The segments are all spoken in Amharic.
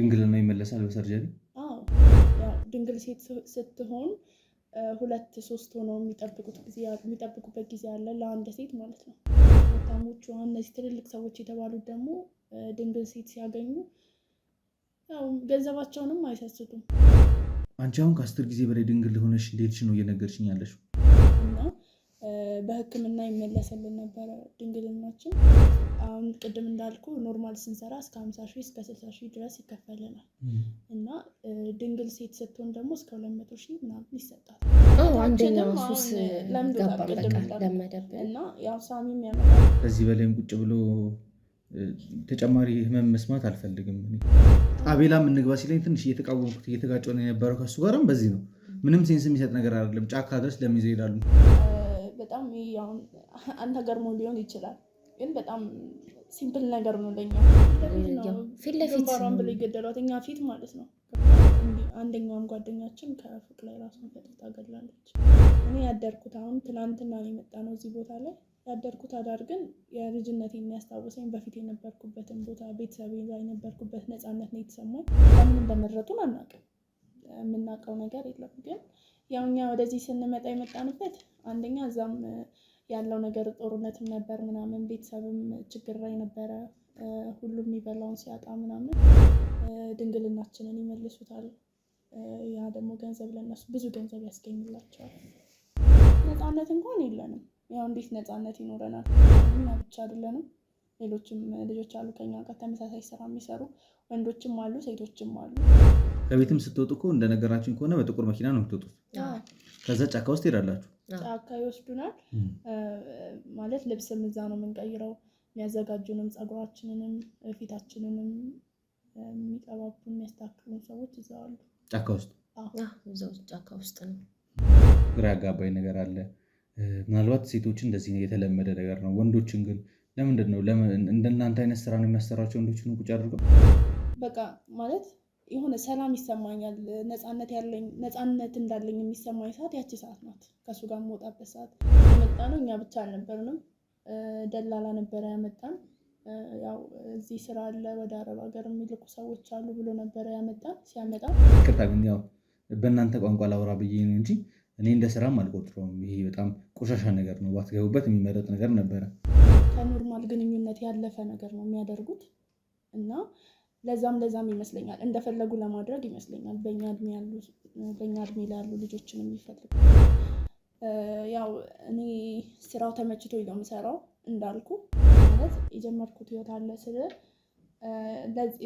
ድንግልና ይመለሳል በሰርጀሪ? አዎ ያው ድንግል ሴት ስትሆን 2-3 ሆነው የሚጠብቁበት ጊዜ አለ ለአንድ ሴት ማለት ነው። ታሞቹ እነዚህ ትልልቅ ሰዎች የተባሉት ደግሞ ድንግል ሴት ሲያገኙ ያው ገንዘባቸውንም አይሰስቱም። አንቺ አሁን ከ10 ጊዜ በላይ ድንግል ሆነሽ እንዴት ነው እየነገርሽኝ ያለሽው? እና በሕክምና ይመለስልን ነበረ ድንግልናችን። አሁን ቅድም እንዳልኩ ኖርማል ስንሰራ እስከ 50,000 እስከ 60,000 ድረስ ይከፈልናል እና ድንግል ሴት ስትሆን ደግሞ እስከ 200,000 ምናምን ይሰጣል። አንደኛው ሱስ ለመደብ እና ያው ሳሚም ያመጣል። ከዚህ በላይም ቁጭ ብሎ ተጨማሪ ህመም መስማት አልፈልግም። አቤላም እንግባ ሲለኝ ትንሽ እየተቃወምኩት እየተጋጨሁ ነው የነበረው ከሱ ጋርም በዚህ ነው። ምንም ሴንስ የሚሰጥ ነገር አይደለም። ጫካ ድረስ ለምን ይሄዳሉ? በጣም ያው አንተ ገርሞ ሊሆን ይችላል ግን በጣም ሲምፕል ነገር ነው ለኛ። ፊት ለፊት ባራም ብለ ይገደሏት እኛ ፊት ማለት ነው። አንደኛውም ጓደኛችን ከፎቅ ላይ ራሱን ፈጥታ ገድላለች። እኔ ያደርኩት አሁን ትናንትና ነው የመጣ ነው እዚህ ቦታ ላይ ያደርኩት አዳር ግን የልጅነት የሚያስታውሰኝ በፊት የነበርኩበትን ቦታ ቤተሰቤ ላይ የነበርኩበት ነፃነት ነው የተሰማኝ። ለምን እንደመረጡን አናውቅም፣ የምናውቀው ነገር የለም። ግን ያው እኛ ወደዚህ ስንመጣ የመጣንበት አንደኛ እዛም ያለው ነገር ጦርነትም ነበር ምናምን፣ ቤተሰብም ችግር ላይ ነበረ። ሁሉም የሚበላውን ሲያጣ ምናምን ድንግልናችንን ይመልሱታል። ያ ደግሞ ገንዘብ ለነሱ ብዙ ገንዘብ ያስገኝላቸዋል። ነፃነት እንኳን የለንም። ያው እንዴት ነፃነት ይኖረናል? እኛ ብቻ አይደለንም፣ ሌሎችም ልጆች አሉ ከኛ ጋር ተመሳሳይ ስራ የሚሰሩ ወንዶችም አሉ ሴቶችም አሉ። ከቤትም ስትወጡ እኮ እንደነገራችን ከሆነ በጥቁር መኪና ነው የምትወጡት። ከዛ ጫካ ውስጥ ሄዳላችሁ። ጫካ ይወስዱናል ማለት ልብስም እዛ ነው የምንቀይረው። የሚያዘጋጁንም ፀጉራችንንም ፊታችንንም የሚቀባቡ የሚያስተካክሉን ሰዎች እዛ አሉ ጫካ ውስጥ። እዛው ጫካ ውስጥ ነው። ግራ ያጋባኝ ነገር አለ። ምናልባት ሴቶችን እንደዚህ የተለመደ ነገር ነው። ወንዶችን ግን ለምንድን ነው እንደናንተ አይነት ስራ ነው የሚያሰራቸው? ወንዶችን ቁጭ አድርገው በቃ ማለት የሆነ ሰላም ይሰማኛል። ነፃነት እንዳለኝ የሚሰማኝ ሰዓት ያቺ ሰዓት ናት። ከሱ ጋር የምወጣበት ሰዓት የመጣ ነው። እኛ ብቻ አልነበርንም፣ ደላላ ነበረ ያመጣን። ያው እዚህ ስራ አለ ወደ አረብ ሀገር የሚልኩ ሰዎች አሉ ብሎ ነበረ ያመጣን። ሲያመጣ ይቅርታ ግን ያው በእናንተ ቋንቋ ላውራ ብዬ ነው እንጂ እኔ እንደ ስራም አልቆጥረውም። ይሄ በጣም ቆሻሻ ነገር ነው። ባትገቡበት የሚመረጥ ነገር ነበረ። ከኖርማል ግንኙነት ያለፈ ነገር ነው የሚያደርጉት እና ለዛም ይመስለኛል እንደፈለጉ ለማድረግ ይመስለኛል በእኛ እድሜ ላይ ያሉ ልጆችን የሚፈልጉ። ያው እኔ ስራው ተመችቶኝ ነው የምሰራው እንዳልኩ ማለት የጀመርኩት ህይወት አለ ስለ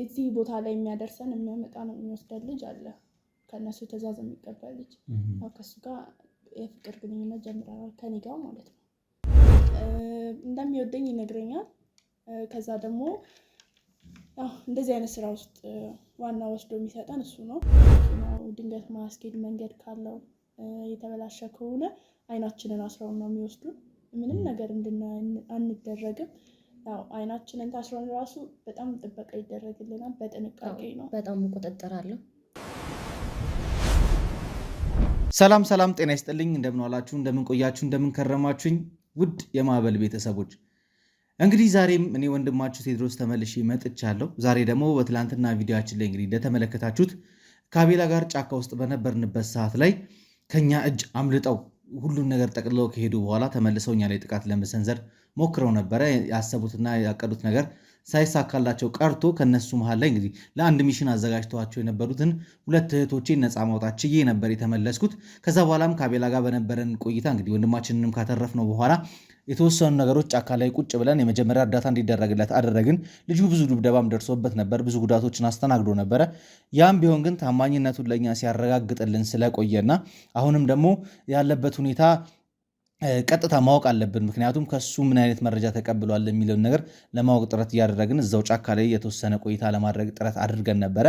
እዚህ ቦታ ላይ የሚያደርሰን የሚያመጣ ነው የሚወስደን ልጅ አለ ከነሱ ትዕዛዝ የሚቀበል ልጅ። ያው ከሱ ጋር የፍቅር ግንኙነት ጀምረናል ከኔ ጋር ማለት ነው። እንደሚወደኝ ይነግረኛል። ከዛ ደግሞ ያው እንደዚህ አይነት ስራ ውስጥ ዋና ወስዶ የሚሰጠን እሱ ነው። ድንገት ማስኬድ መንገድ ካለው የተበላሸ ከሆነ አይናችንን አስረውን ነው የሚወስዱን። ምንም ነገር አንደረግም። ያው አይናችንን ታስረውን ራሱ በጣም ጥበቃ ይደረግልናል። በጥንቃቄ ነው። በጣም ቁጥጥር አለው። ሰላም ጤና ይስጥልኝ። እንደምን ዋላችሁ፣ እንደምን ቆያችሁ፣ እንደምን ከረማችሁኝ ውድ የማዕበል ቤተሰቦች። እንግዲህ ዛሬም እኔ ወንድማችሁ ቴድሮስ ተመልሼ መጥቻለሁ። ዛሬ ደግሞ በትላንትና ቪዲዮአችን ላይ እንግዲህ እንደተመለከታችሁት ከአቤላ ጋር ጫካ ውስጥ በነበርንበት ሰዓት ላይ ከኛ እጅ አምልጠው ሁሉን ነገር ጠቅልለው ከሄዱ በኋላ ተመልሰው እኛ ላይ ጥቃት ለመሰንዘር ሞክረው ነበረ። ያሰቡትና ያቀዱት ነገር ሳይሳካላቸው ቀርቶ ከነሱ መሃል ላይ እንግዲህ ለአንድ ሚሽን አዘጋጅተዋቸው የነበሩትን 2 እህቶቼን ነፃ ማውጣት ችዬ ነበር የተመለስኩት። ከዛ በኋላም ከአቤላ ጋር በነበረን ቆይታ እንግዲህ ወንድማችንንም ካተረፍነው በኋላ የተወሰኑ ነገሮች ጫካ ላይ ቁጭ ብለን የመጀመሪያ እርዳታ እንዲደረግለት አደረግን። ልጁ ብዙ ድብደባም ደርሶበት ነበር፣ ብዙ ጉዳቶችን አስተናግዶ ነበረ። ያም ቢሆን ግን ታማኝነቱን ለእኛ ሲያረጋግጥልን ስለቆየና አሁንም ደግሞ ያለበት ሁኔታ ቀጥታ ማወቅ አለብን። ምክንያቱም ከሱ ምን አይነት መረጃ ተቀብሏል የሚለውን ነገር ለማወቅ ጥረት እያደረግን እዛው ጫካ ላይ የተወሰነ ቆይታ ለማድረግ ጥረት አድርገን ነበረ።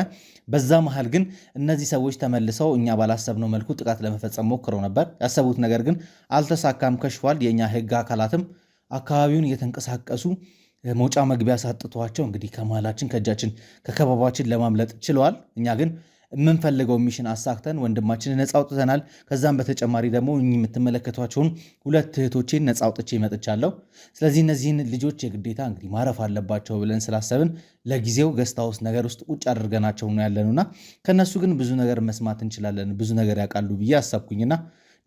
በዛ መሃል ግን እነዚህ ሰዎች ተመልሰው እኛ ባላሰብነው መልኩ ጥቃት ለመፈጸም ሞክረው ነበር። ያሰቡት ነገር ግን አልተሳካም፣ ከሽፏል። የእኛ ህግ አካላትም አካባቢውን እየተንቀሳቀሱ መውጫ መግቢያ ሳጥቷቸው እንግዲህ ከመሃላችን ከእጃችን ከከበባችን ለማምለጥ ችለዋል። እኛ ግን የምንፈልገው ሚሽን አሳክተን ወንድማችንን ነፃ አውጥተናል። ከዛም በተጨማሪ ደግሞ የምትመለከቷቸውን 2 እህቶቼን ነፃ አውጥቼ መጥቻለሁ። ስለዚህ እነዚህን ልጆች የግዴታ እንግዲህ ማረፍ አለባቸው ብለን ስላሰብን ለጊዜው ገስት ሃውስ ነገር ውስጥ ቁጭ አድርገናቸው ነው ያለነውና ከነሱ ግን ብዙ ነገር መስማት እንችላለን፣ ብዙ ነገር ያውቃሉ ብዬ አሰብኩኝና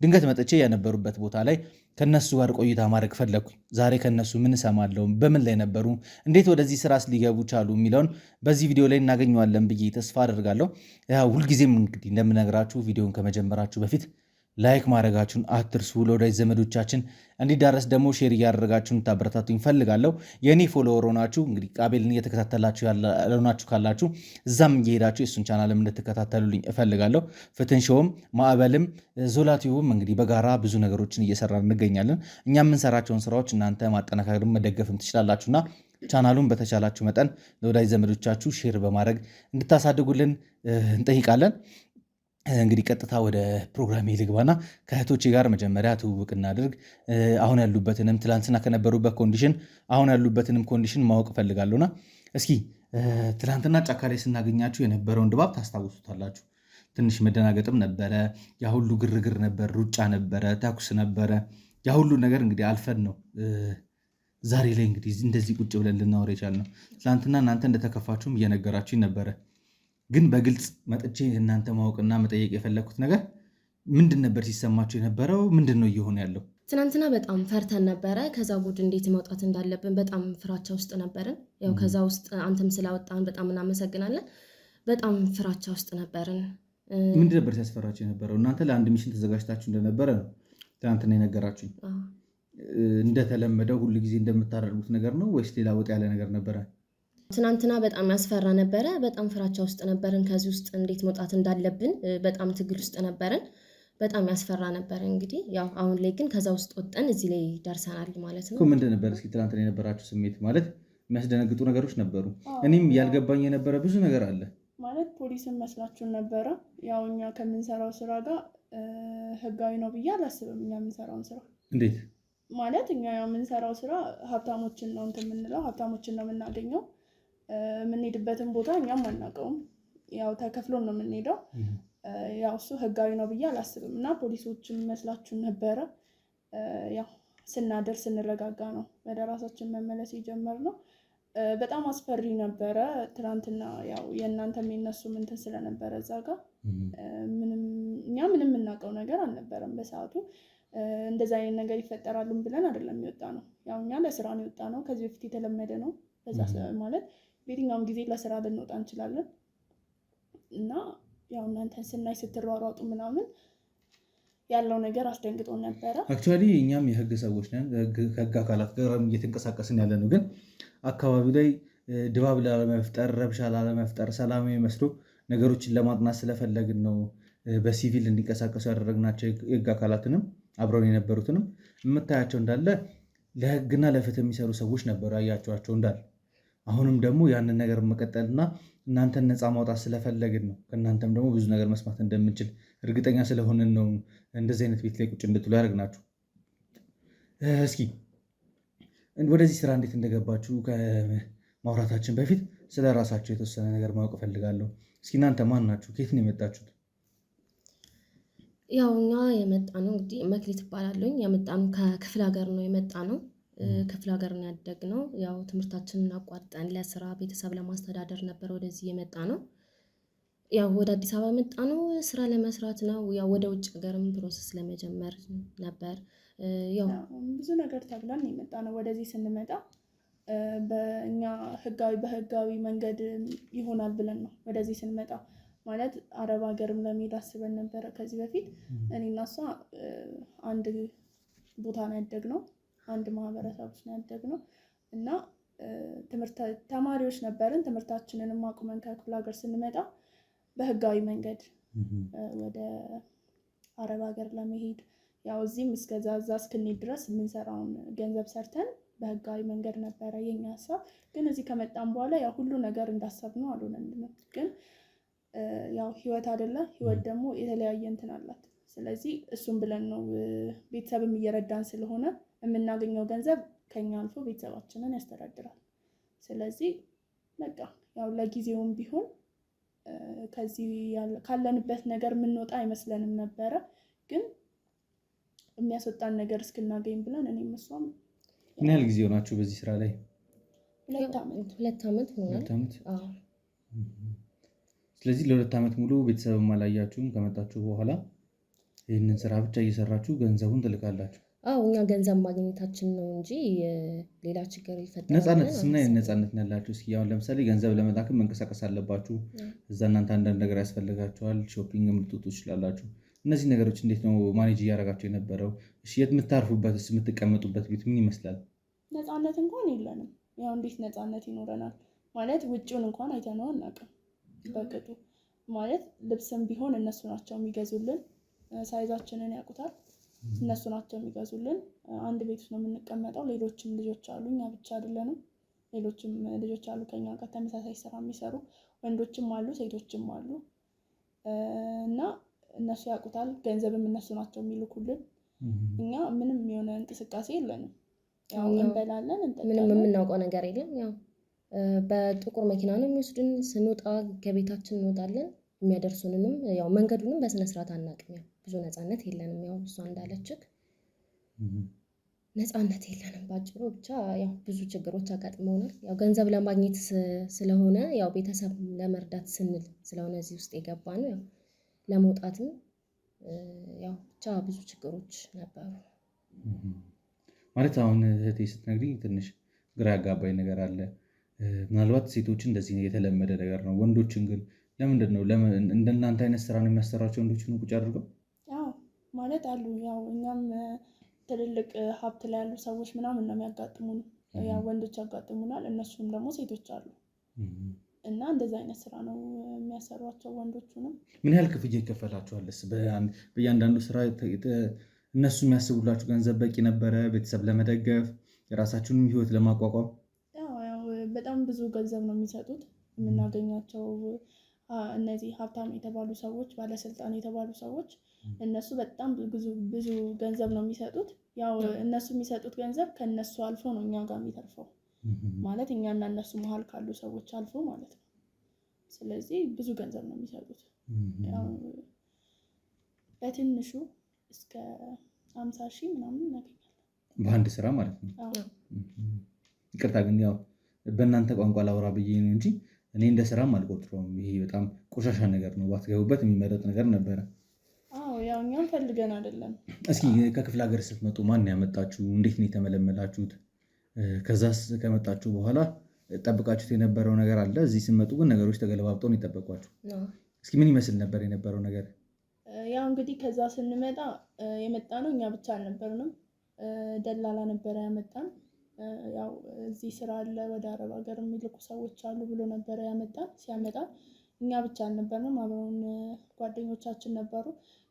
ድንገት መጥቼ የነበሩበት ቦታ ላይ ከነሱ ጋር ቆይታ ማድረግ ፈለግኩኝ። ዛሬ ከነሱ ምን እሰማለሁ፣ በምን ላይ ነበሩ፣ እንዴት ወደዚህ ስራስ ሊገቡ ቻሉ የሚለውን በዚህ ቪዲዮ ላይ እናገኘዋለን ብዬ ተስፋ አደርጋለሁ። ሁልጊዜም እንግዲህ እንደምነግራችሁ ቪዲዮን ከመጀመራችሁ በፊት ላይክ ማድረጋችሁን አትርሱ። ለወዳጅ ዘመዶቻችን እንዲዳረስ ደግሞ ሼር እያደረጋችሁን ታበረታቱኝ ፈልጋለሁ። የእኔ ፎሎወር ሆናችሁ እንግዲህ ቃቤልን እየተከታተላችሁ ያልሆናችሁ ካላችሁ እዛም እየሄዳችሁ የእሱን ቻናልም እንድትከታተሉልኝ እፈልጋለሁ። ፍትህ ሾውም ማዕበልም ዞላቲውም እንግዲህ በጋራ ብዙ ነገሮችን እየሰራ እንገኛለን። እኛ የምንሰራቸውን ስራዎች እናንተ ማጠናከርም መደገፍም ትችላላችሁና ቻናሉን በተቻላችሁ መጠን ለወዳጅ ዘመዶቻችሁ ሼር በማድረግ እንድታሳድጉልን እንጠይቃለን። እንግዲህ ቀጥታ ወደ ፕሮግራሜ ልግባና ከእህቶቼ ጋር መጀመሪያ ትውውቅ እናድርግ። አሁን ያሉበትንም ትላንትና ከነበሩበት ኮንዲሽን አሁን ያሉበትንም ኮንዲሽን ማወቅ እፈልጋለሁና እስኪ ትላንትና ጫካ ላይ ስናገኛችሁ የነበረውን ድባብ ታስታውሱታላችሁ። ትንሽ መደናገጥም ነበረ። ያ ሁሉ ግርግር ነበር፣ ሩጫ ነበረ፣ ተኩስ ነበረ። ያ ሁሉ ነገር እንግዲህ አልፈን ነው ዛሬ ላይ እንግዲህ እንደዚህ ቁጭ ብለን ልናወራ የቻልነው። ትላንትና እናንተ እንደተከፋችሁም እየነገራችሁኝ ነበረ። ግን በግልጽ መጥቼ እናንተ ማወቅና መጠየቅ የፈለግኩት ነገር ምንድን ነበር ሲሰማችሁ የነበረው? ምንድን ነው እየሆነ ያለው? ትናንትና በጣም ፈርተን ነበረ። ከዛ ጉድ እንዴት መውጣት እንዳለብን በጣም ፍራቻ ውስጥ ነበርን። ያው ከዛ ውስጥ አንተም ስላወጣን በጣም እናመሰግናለን። በጣም ፍራቻ ውስጥ ነበርን። ምንድን ነበር ሲያስፈራችሁ የነበረው? እናንተ ለአንድ ሚሽን ተዘጋጅታችሁ እንደነበረ ነው ትናንትና የነገራችሁኝ። እንደተለመደው ሁሉ ጊዜ እንደምታደርጉት ነገር ነው ወይስ ሌላ ወጥ ያለ ነገር ነበረ? ትናንትና በጣም ያስፈራ ነበረ። በጣም ፍራቻ ውስጥ ነበርን። ከዚህ ውስጥ እንዴት መውጣት እንዳለብን በጣም ትግል ውስጥ ነበርን። በጣም ያስፈራ ነበረ። እንግዲህ ያው አሁን ላይ ግን ከዛ ውስጥ ወጠን እዚህ ላይ ደርሰናል ማለት ነው። ምንድን ነበር እስኪ ትናንትና የነበራችሁ ስሜት? ማለት የሚያስደነግጡ ነገሮች ነበሩ። እኔም ያልገባኝ የነበረ ብዙ ነገር አለ። ማለት ፖሊስን መስላችሁን ነበረ። ያው እኛ ከምንሰራው ስራ ጋር ህጋዊ ነው ብዬ አላስብም። እኛ የምንሰራውን ስራ እንዴት ማለት እኛ የምንሰራው ስራ ሀብታሞችን ነው እንትን የምንለው፣ ሀብታሞችን ነው የምናገኘው። የምንሄድበትን ቦታ እኛም አናውቀውም። ያው ተከፍሎን ነው የምንሄደው። ያው እሱ ህጋዊ ነው ብዬ አላስብም። እና ፖሊሶችን መስላችሁን ነበረ። ያው ስናደር ስንረጋጋ ነው ወደ ራሳችን መመለስ የጀመርነው። በጣም አስፈሪ ነበረ ትናንትና። ያው የእናንተም የነሱም እንትን ስለነበረ እዛ ጋር እኛ ምንም የምናውቀው ነገር አልነበረም በሰዓቱ። እንደዛ አይነት ነገር ይፈጠራሉም ብለን አይደለም የወጣ ነው። ያው እኛ ለስራ ነው የወጣ ነው። ከዚህ በፊት የተለመደ ነው። በዛ ማለት በየትኛውም ጊዜ ለስራ ልንወጣ እንችላለን። እና ያው እናንተን ስናይ ስትሯሯጡ ምናምን ያለው ነገር አስደንግጦ ነበረ። አክቹዋሊ እኛም የህግ ሰዎች ነን፣ ከህግ አካላት ጋር እየተንቀሳቀስን ያለ ነው። ግን አካባቢው ላይ ድባብ ላለመፍጠር፣ ረብሻ ላለመፍጠር፣ ሰላማዊ መስሎ ነገሮችን ለማጥናት ስለፈለግን ነው በሲቪል እንዲንቀሳቀሱ ያደረግናቸው። የህግ አካላትንም አብረውን የነበሩትንም የምታያቸው እንዳለ ለህግና ለፍትህ የሚሰሩ ሰዎች ነበሩ ያያቸዋቸው እንዳለ። አሁንም ደግሞ ያንን ነገር መቀጠልና እናንተን ነፃ ማውጣት ስለፈለግን ነው። ከእናንተም ደግሞ ብዙ ነገር መስማት እንደምንችል እርግጠኛ ስለሆንን ነው እንደዚህ አይነት ቤት ላይ ቁጭ እንድትሉ ያደርግናችሁ። እስኪ ወደዚህ ስራ እንዴት እንደገባችሁ ከማውራታችን በፊት ስለ ራሳችሁ የተወሰነ ነገር ማወቅ እፈልጋለሁ። እስኪ እናንተ ማን ናችሁ? ከየት ነው የመጣችሁት? ያው እኛ የመጣ ነው እንግዲህ መክሊት እባላለሁ። የመጣ ነው ከክፍለ ሀገር ነው የመጣ ነው። ክፍለ ሀገር ነው ያደግነው። ያው ትምህርታችንን አቋርጠን ለስራ ቤተሰብ ለማስተዳደር ነበር ወደዚህ የመጣ ነው። ያው ወደ አዲስ አበባ የመጣ ነው ስራ ለመስራት ነው። ያው ወደ ውጭ ሀገርም ፕሮሰስ ለመጀመር ነበር። ያው ብዙ ነገር ተብለን የመጣ ነው። ወደዚህ ስንመጣ በእኛ በህጋዊ መንገድ ይሆናል ብለን ነው ወደዚህ ስንመጣ። ማለት አረብ ሀገርም ለመሄድ አስበን ነበረ ከዚህ በፊት። እኔና እሷ አንድ ቦታ ነው ያደግነው፣ አንድ ማህበረሰብ ውስጥ ነው ያደግነው እና ተማሪዎች ነበርን። ትምህርታችንንም አቁመን ከክፍለ ሀገር ስንመጣ በህጋዊ መንገድ ወደ አረብ ሀገር ለመሄድ ያው እዚህም እስከዛ እስክንሄድ ድረስ የምንሰራውን ገንዘብ ሰርተን በህጋዊ መንገድ ነበረ የኛ ሀሳብ። ግን እዚህ ከመጣን በኋላ ያው ሁሉ ነገር እንዳሰብነው አልሆነልንም። ግን ያው ህይወት አይደለ፣ ህይወት ደግሞ የተለያየ እንትን አላት። ስለዚህ እሱም ብለን ነው ቤተሰብም እየረዳን ስለሆነ የምናገኘው ገንዘብ ከኛ አልፎ ቤተሰባችንን ያስተዳድራል። ስለዚህ በቃ ያው ለጊዜውም ቢሆን ከዚህ ካለንበት ነገር የምንወጣ አይመስለንም ነበረ። ግን የሚያስወጣን ነገር እስክናገኝ ብለን እኔም እሷም። ምን ያህል ጊዜ ሆናችሁ በዚህ ስራ ላይ? 2 ዓመት ሆኗል። ስለዚህ ለ2 ዓመት ሙሉ ቤተሰብ አላያችሁም። ከመጣችሁ በኋላ ይህንን ስራ ብቻ እየሰራችሁ ገንዘቡን ትልካላችሁ? አዎ እኛ ገንዘብ ማግኘታችን ነው እንጂ ሌላ ችግር ይፈጠራል። ነፃነት ምን አይነት ነፃነት ነው ያላችሁ? እስኪ አሁን ለምሳሌ ገንዘብ ለመላክም መንቀሳቀስ አለባችሁ። እዛ እናንተ አንዳንድ ነገር ያስፈልጋችኋል። ሾፒንግ ልትወጡ ትችላላችሁ። እነዚህ ነገሮች እንዴት ነው ማኔጅ እያደረጋችሁ የነበረው? እሺ የት የምታርፉበት የምትቀመጡበት ቤት ምን ይመስላል? ነፃነት እንኳን የለንም። ያው እንዴት ነፃነት ይኖረናል ማለት ውጭውን እንኳን አይተነው አናውቅም በቅጡ። ማለት ልብስም ቢሆን እነሱ ናቸው የሚገዙልን። ሳይዛችንን ያውቁታል። እነሱ ናቸው የሚገዙልን። አንድ ቤት ውስጥ ነው የምንቀመጠው። ሌሎችም ልጆች አሉ፣ እኛ ብቻ አይደለንም። ሌሎችም ልጆች አሉ ከኛ ጋር ተመሳሳይ ስራ የሚሰሩ ወንዶችም አሉ ሴቶችም አሉ። እና እነሱ ያውቁታል። ገንዘብም እነሱ ናቸው የሚልኩልን። እኛ ምንም የሆነ እንቅስቃሴ የለንም። ያው እንበላለን፣ እንጠጣለን። ምንም የምናውቀው ነገር የለም። ያው በጥቁር መኪና ነው የሚወስዱን። ስንወጣ ከቤታችን እንወጣለን። የሚያደርሱንንም ያው መንገዱንም በስነ ስርዓት አናውቅም። ያው ብዙ ነፃነት የለንም። ያው እሷ እንዳለችክ ነፃነት የለንም ባጭሩ። ብቻ ያው ብዙ ችግሮች አጋጥመውናል። ያው ገንዘብ ለማግኘት ስለሆነ ያው ቤተሰብ ለመርዳት ስንል ስለሆነ እዚህ ውስጥ የገባ ነው። ያው ለመውጣትም ያው ብቻ ብዙ ችግሮች ነበሩ። ማለት አሁን እህቴ ስትነግሪኝ ትንሽ ግራ ያጋባኝ ነገር አለ። ምናልባት ሴቶችን እንደዚህ የተለመደ ነገር ነው። ወንዶችን ግን ለምንድን ነው እንደናንተ አይነት ስራ ነው የሚያሰራቸው ወንዶችን ቁጭ አድርገው? ያው ማለት አሉ። ያው እኛም ትልልቅ ሀብት ላይ ያሉ ሰዎች ምናምን ነው የሚያጋጥሙን። ያው ወንዶች ያጋጥሙናል፣ እነሱም ደግሞ ሴቶች አሉ እና እንደዚህ አይነት ስራ ነው የሚያሰሯቸው ወንዶቹንም። ምን ያህል ክፍያ ይከፈላችኋልስ? በእያንዳንዱ ስራ እነሱ የሚያስቡላችሁ ገንዘብ በቂ ነበረ ቤተሰብ ለመደገፍ የራሳችሁንም ህይወት ለማቋቋም? ያው በጣም ብዙ ገንዘብ ነው የሚሰጡት። የምናገኛቸው እነዚህ ሀብታም የተባሉ ሰዎች፣ ባለስልጣን የተባሉ ሰዎች እነሱ በጣም ብዙ ገንዘብ ነው የሚሰጡት። ያው እነሱ የሚሰጡት ገንዘብ ከነሱ አልፎ ነው እኛ ጋር የሚተርፈው። ማለት እኛና እነሱ መሀል ካሉ ሰዎች አልፎ ማለት ነው። ስለዚህ ብዙ ገንዘብ ነው የሚሰጡት። ያው በትንሹ እስከ 50,000 ምናምን እናገኛለን በአንድ ስራ ማለት ነው። ይቅርታ ግን ያው በእናንተ ቋንቋ ላውራ ብዬ ነው እንጂ እኔ እንደ ስራም አልቆጥረውም። ይሄ በጣም ቆሻሻ ነገር ነው። ባትገቡበት የሚመረጥ ነገር ነበረ። ያው እኛም ፈልገን አይደለም። እስኪ ከክፍለ ሀገር ስትመጡ ማን ያመጣችሁ? እንዴት ነው የተመለመላችሁት? ከዛስ ከመጣችሁ በኋላ ጠብቃችሁት የነበረው ነገር አለ? እዚህ ስትመጡ ግን ነገሮች ተገለባብጠው ነው የጠበቋችሁ? እስኪ ምን ይመስል ነበር የነበረው ነገር? ያው እንግዲህ ከዛ ስንመጣ የመጣ ነው እኛ ብቻ አልነበርንም። ደላላ ነበረ ያመጣን። ያው እዚህ ስራ አለ ወደ አረብ ሀገር የሚልኩ ሰዎች አሉ ብሎ ነበረ ያመጣን። ሲያመጣን እኛ ብቻ አልነበርንም፣ አብረውን ጓደኞቻችን ነበሩ።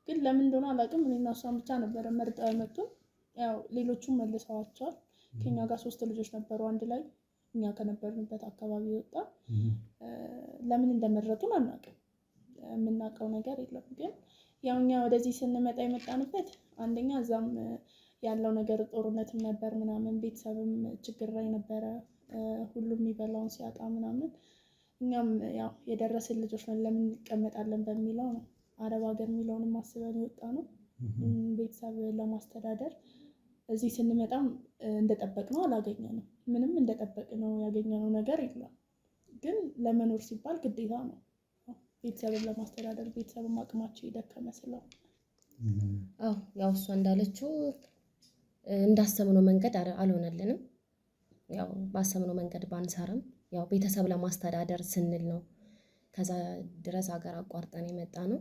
ግን ለምን እንደሆነ አላውቅም፣ እኔና እሷን ብቻ ነበረ መርጠው ያመጡን። ያው ሌሎቹም መልሰዋቸዋል። ከኛ ጋር 3 ልጆች ነበሩ አንድ ላይ እኛ ከነበርንበት አካባቢ ወጣ። ለምን እንደመረጡን አናውቅም፣ የምናውቀው ነገር የለም። ግን ያው እኛ ወደዚህ ስንመጣ የመጣንበት አንደኛ እዛም ያለው ነገር ጦርነትም ነበር ምናምን፣ ቤተሰብም ችግር ላይ ነበረ፣ ሁሉም የሚበላውን ሲያጣ ምናምን። እኛም ያው የደረስን ልጆች ነን ለምን እንቀመጣለን በሚለው ነው አረብ ሀገር የሚለውንም አስበን የወጣ ነው ቤተሰብ ለማስተዳደር። እዚህ ስንመጣም እንደጠበቅነው አላገኘንም። ምንም እንደጠበቅነው ያገኘነው ነገር የለም። ግን ለመኖር ሲባል ግዴታ ነው ቤተሰብን ለማስተዳደር፣ ቤተሰብም አቅማቸው የደከመ ስለሆነ። ያው እሷ እንዳለችው እንዳሰብነው መንገድ አልሆነልንም። ያው ባሰብነው መንገድ ባንሰራም ያው ቤተሰብ ለማስተዳደር ስንል ነው ከዛ ድረስ ሀገር አቋርጠን የመጣ ነው።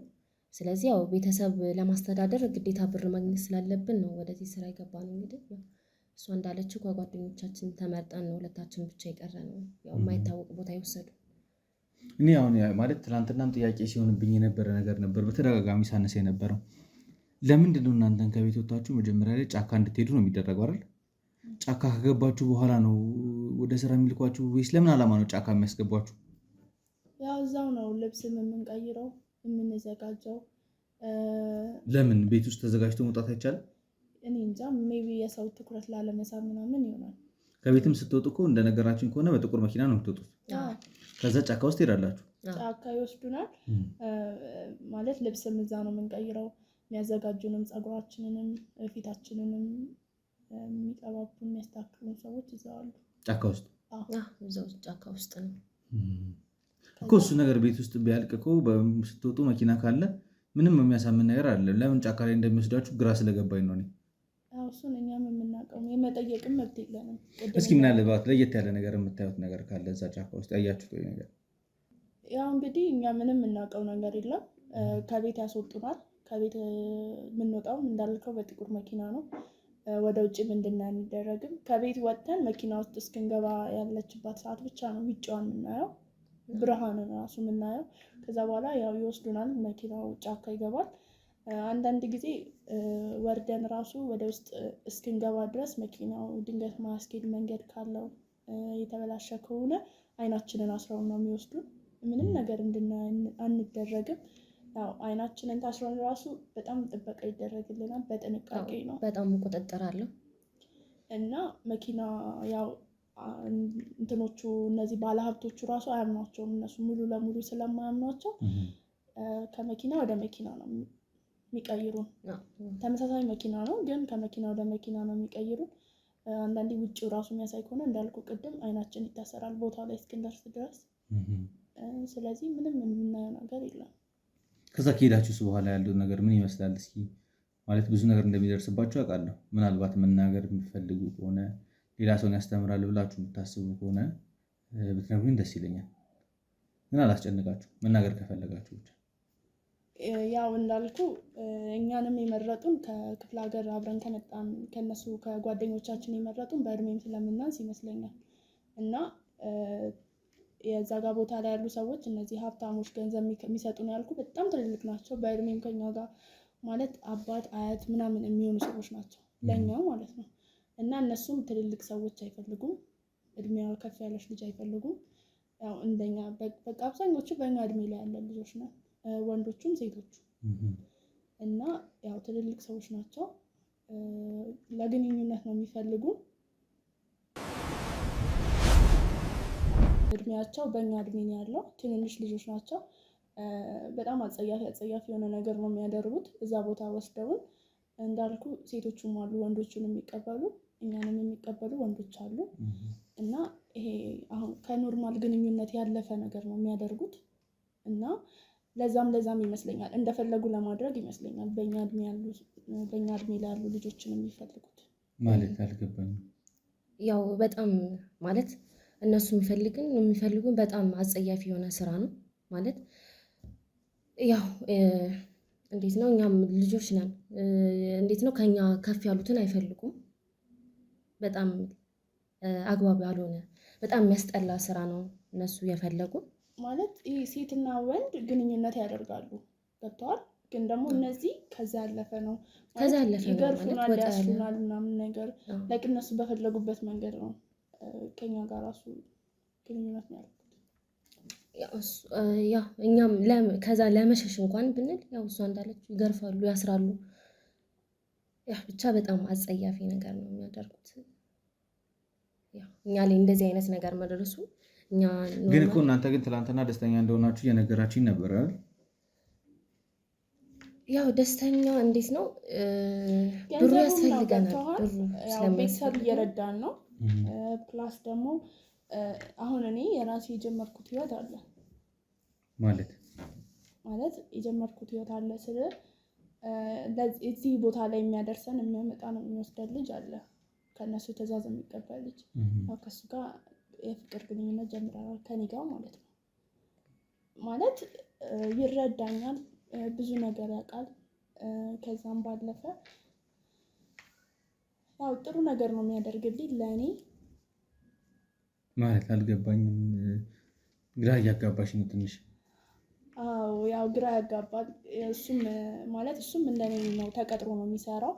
ስለዚህ ያው ቤተሰብ ለማስተዳደር ግዴታ ብር ማግኘት ስላለብን ነው ወደዚህ ስራ የገባ ነው። እንግዲህ እሷ እንዳለችው ከጓደኞቻችን ተመርጠን ነው 2ታችን ብቻ የቀረ ነው ያው የማይታወቅ ቦታ ይወሰዱ። እኔ አሁን ማለት ትናንትናም ጥያቄ ሲሆንብኝ የነበረ ነገር ነበር በተደጋጋሚ ሳነሳ የነበረው ለምንድን ነው እናንተን ከቤት ወጣችሁ መጀመሪያ ላይ ጫካ እንድትሄዱ ነው የሚደረገው አይደል? ጫካ ከገባችሁ በኋላ ነው ወደ ስራ የሚልኳችሁ ወይስ ለምን ዓላማ ነው ጫካ የሚያስገቧችሁ? ያው እዛው ነው ልብስም የምንቀይረው የምንዘጋጀው። ለምን ቤት ውስጥ ተዘጋጅቶ መውጣት አይቻልም? እኔ እንጃ፣ ሜቢ የሰው ትኩረት ላለመሳብ ምናምን ይሆናል። ከቤትም ስትወጡ እኮ እንደነገራችን ከሆነ በጥቁር መኪና ነው የምትወጡት። ከዛ ጫካ ውስጥ ሄዳላችሁ? ጫካ ይወስዱናል። ማለት ልብስም እዛ ነው የምንቀይረው። የሚያዘጋጁንም ፀጉራችንንም ፊታችንንም የሚቀባቡን የሚያስተካክሉን ሰዎች እዛው አሉ ጫካ ውስጥ። እዛው ጫካ ውስጥ ነው እኮ እሱ ነገር። ቤት ውስጥ ቢያልቅ እኮ ስትወጡ መኪና ካለ ምንም የሚያሳምን ነገር አለ። ለምን ጫካ ላይ እንደሚወስዳችሁ ግራ ስለገባኝ ነው። እሱን እኛም የምናውቀው የመጠየቅም መብት የለንም። እስኪ ምናልባት ለየት ያለ ነገር የምታዩት ነገር ካለ እዛ ጫካ ውስጥ ያያችሁት ወይ ነገር? ያው እንግዲህ እኛ ምንም የምናውቀው ነገር የለም። ከቤት ያስወጡናል። ከቤት የምንወጣው እንዳልከው በጥቁር መኪና ነው። ወደ ውጭ እንድናይ አንደረግም። ከቤት ወጥተን መኪና ውስጥ እስክንገባ ያለችባት ሰዓት ብቻ ነው ውጭዋን የምናየው፣ ብርሃን ራሱ የምናየው። ከዛ በኋላ ያው ይወስዱናል። መኪናው ጫካ ይገባል። አንዳንድ ጊዜ ወርደን ራሱ ወደ ውስጥ እስክንገባ ድረስ መኪናው ድንገት ማያስኬድ መንገድ ካለው የተበላሸ ከሆነ አይናችንን አስረው ነው የሚወስዱን። ምንም ነገር እንድናይ አንደረግም። ያው አይናችንን ታስረን ራሱ በጣም ጥበቃ ይደረግልናል። በጥንቃቄ ነው። በጣም ቁጥጥር አለው እና መኪና ያው እንትኖቹ እነዚህ ባለሀብቶቹ ራሱ አያምኗቸውም። እነሱ ሙሉ ለሙሉ ስለማያምኗቸው ከመኪና ወደ መኪና ነው የሚቀይሩን። ተመሳሳይ መኪና ነው ግን ከመኪና ወደ መኪና ነው የሚቀይሩን። አንዳንዴ ውጭው ራሱ የሚያሳይ ከሆነ እንዳልኩ ቅድም አይናችን ይታሰራል ቦታ ላይ እስክንደርስ ድረስ። ስለዚህ ምንም የምናየው ነገር የለም። ከዛ ከሄዳችሁስ በኋላ ያለው ነገር ምን ይመስላል? እስኪ ማለት ብዙ ነገር እንደሚደርስባችሁ አውቃለሁ። ምናልባት መናገር የምትፈልጉ ከሆነ ሌላ ሰውን ያስተምራል ብላችሁ የምታስቡ ከሆነ ብትነግሩኝ ደስ ይለኛል። ግን አላስጨንቃችሁ መናገር ከፈለጋችሁ ብቻ። ያው እንዳልኩ እኛንም የመረጡን ከክፍለ ሀገር አብረን ከመጣን ከነሱ ከጓደኞቻችን የመረጡን በእድሜም ስለምናንስ ይመስለኛል። እና የዛ ጋር ቦታ ላይ ያሉ ሰዎች እነዚህ ሀብታሞች ገንዘብ የሚሰጡን ያልኩ በጣም ትልልቅ ናቸው። በእድሜም ከኛ ጋር ማለት አባት አያት ምናምን የሚሆኑ ሰዎች ናቸው ለእኛ ማለት ነው። እና እነሱም ትልልቅ ሰዎች አይፈልጉም። እድሜዋ ከፍ ያለች ልጅ አይፈልጉም። ያው እንደኛ በቃ አብዛኞቹ በእኛ እድሜ ላይ ያለ ልጆች ነው፣ ወንዶቹም ሴቶቹ። እና ያው ትልልቅ ሰዎች ናቸው። ለግንኙነት ነው የሚፈልጉን። እድሜያቸው በእኛ እድሜ ነው ያለው። ትንንሽ ልጆች ናቸው። በጣም አጸያፊ የሆነ ነገር ነው የሚያደርጉት። እዛ ቦታ ወስደውን እንዳልኩ ሴቶቹም አሉ ወንዶቹን የሚቀበሉ፣ እኛንም የሚቀበሉ ወንዶች አሉ። እና ይሄ አሁን ከኖርማል ግንኙነት ያለፈ ነገር ነው የሚያደርጉት። እና ለዛም ይመስለኛል እንደፈለጉ ለማድረግ ይመስለኛል በእኛ እድሜ ላይ ያሉ ልጆችን የሚፈልጉት። ማለት አልገባኝም። ያው በጣም ማለት እነሱ የሚፈልጉን በጣም አጸያፊ የሆነ ስራ ነው ማለት ያው እንዴት ነው፣ እኛም ልጆች ነን። እንዴት ነው ከኛ ከፍ ያሉትን አይፈልጉም። በጣም አግባብ ያልሆነ በጣም የሚያስጠላ ስራ ነው እነሱ የፈለጉ። ማለት ይህ ሴትና ወንድ ግንኙነት ያደርጋሉ፣ ገብተዋል። ግን ደግሞ እነዚህ ከዛ ያለፈ ነው። ይገርፉናል፣ ያስሩናል ምናምን ነገር ላይክ እነሱ በፈለጉበት መንገድ ነው ከኛ ጋር ራሱ ግንኙነት ነው ያደርጉት። ያው እኛም ከዛ ለመሸሽ እንኳን ብንል ያው እሷ እንዳለችው ይገርፋሉ፣ ያስራሉ። ያው ብቻ በጣም አጸያፊ ነገር ነው የሚያደርጉት። ያው እኛ ላይ እንደዚህ አይነት ነገር መድረሱ እኛ ግን እኮ እናንተ ግን ትላንትና ደስተኛ እንደሆናችሁ እየነገራችሁኝ ነበር አይደል? ያው ደስተኛ እንዴት ነው ብሩ ያስፈልገናል። ቤተሰብ እየረዳን ነው። ፕላስ ደግሞ አሁን እኔ የራሴ የጀመርኩት ህይወት አለ ማለት የጀመርኩት ህይወት አለ ስለ እዚህ ቦታ ላይ የሚያደርሰን የሚያመጣ ነው የሚወስደን ልጅ አለ። ከእነሱ ትዕዛዝ የሚቀበል ልጅ ከሱ ጋር የፍቅር ግንኙነት ጀምረናል ከኔ ጋር ማለት ነው። ማለት ይረዳኛል፣ ብዙ ነገር ያውቃል። ከዛም ባለፈ ያው ጥሩ ነገር ነው የሚያደርግልኝ ለእኔ። ማለት አልገባኝም። ግራ እያጋባሽ ነው ትንሽ። አዎ ያው ግራ ያጋባል። እሱም እንደኔ ነው፣ ተቀጥሮ ነው የሚሰራው።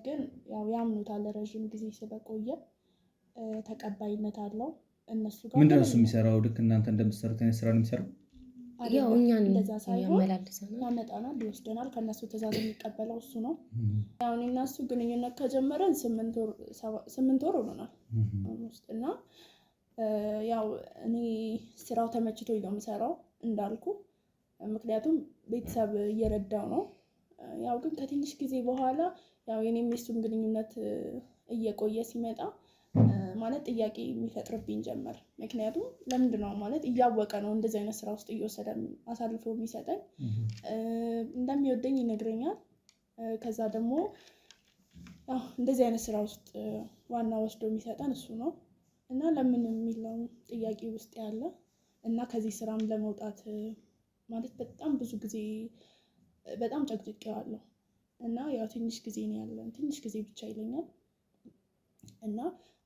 ግን ያው ያምኑታል፣ ረዥም ጊዜ ስለቆየ ተቀባይነት አለው እነሱ ጋር። ምንድን ነው እሱ የሚሰራው? ልክ እናንተ እንደምትሰሩት አይነት ስራ ነው የሚሰራው? ያው እኛን እንደዛ ሳይሆን ያመጣናል፣ ይወስደናል። ከእነሱ ትዕዛዝ የሚቀበለው እሱ ነው። ያው እኔ እና እሱ ግንኙነት ከጀመረን 8 ወር ሆኖናል። እና ያው እኔ ስራው ተመችቶኝ ነው የምሰራው እንዳልኩ፣ ምክንያቱም ቤተሰብ እየረዳው ነው። ያው ግን ከትንሽ ጊዜ በኋላ ያው የኔም የሱም ግንኙነት እየቆየ ሲመጣ ማለት ጥያቄ የሚፈጥርብኝ ጀመር። ምክንያቱም ለምንድን ነው ማለት እያወቀ ነው እንደዚህ አይነት ስራ ውስጥ እየወሰደ አሳልፎ የሚሰጠኝ። እንደሚወደኝ ይነግረኛል። ከዛ ደግሞ እንደዚህ አይነት ስራ ውስጥ ዋና ወስዶ የሚሰጠን እሱ ነው እና ለምን የሚለው ጥያቄ ውስጥ ያለ እና ከዚህ ስራም ለመውጣት ማለት በጣም ብዙ ጊዜ በጣም ጨቅጭቄዋለሁ እና ያው ትንሽ ጊዜ ነው ያለን፣ ትንሽ ጊዜ ብቻ ይለኛል። እና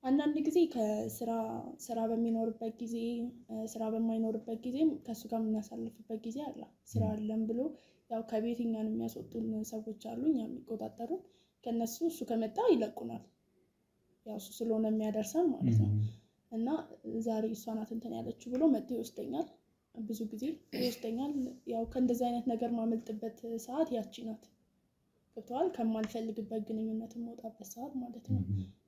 አንዳንድ ጊዜ ስራ በሚኖርበት ጊዜ ስራ በማይኖርበት ጊዜም ከእሱ ጋር የምናሳልፍበት ጊዜ አለ። ስራ አለን ብሎ ያው ከቤት እኛን የሚያስወጡን ሰዎች አሉ፣ እኛ የሚቆጣጠሩን። ከነሱ እሱ ከመጣ ይለቁናል፣ ያው እሱ ስለሆነ የሚያደርሰን ማለት ነው። እና ዛሬ እሷ ናት እንትን ያለችው ብሎ መጥቶ ይወስደኛል፣ ብዙ ጊዜ ይወስደኛል። ያው ከእንደዚህ አይነት ነገር ማመልጥበት ሰዓት ያቺ ናት። ገብተዋል። ከማልፈልግበት ግንኙነት የምወጣበት ሰዓት ማለት ነው።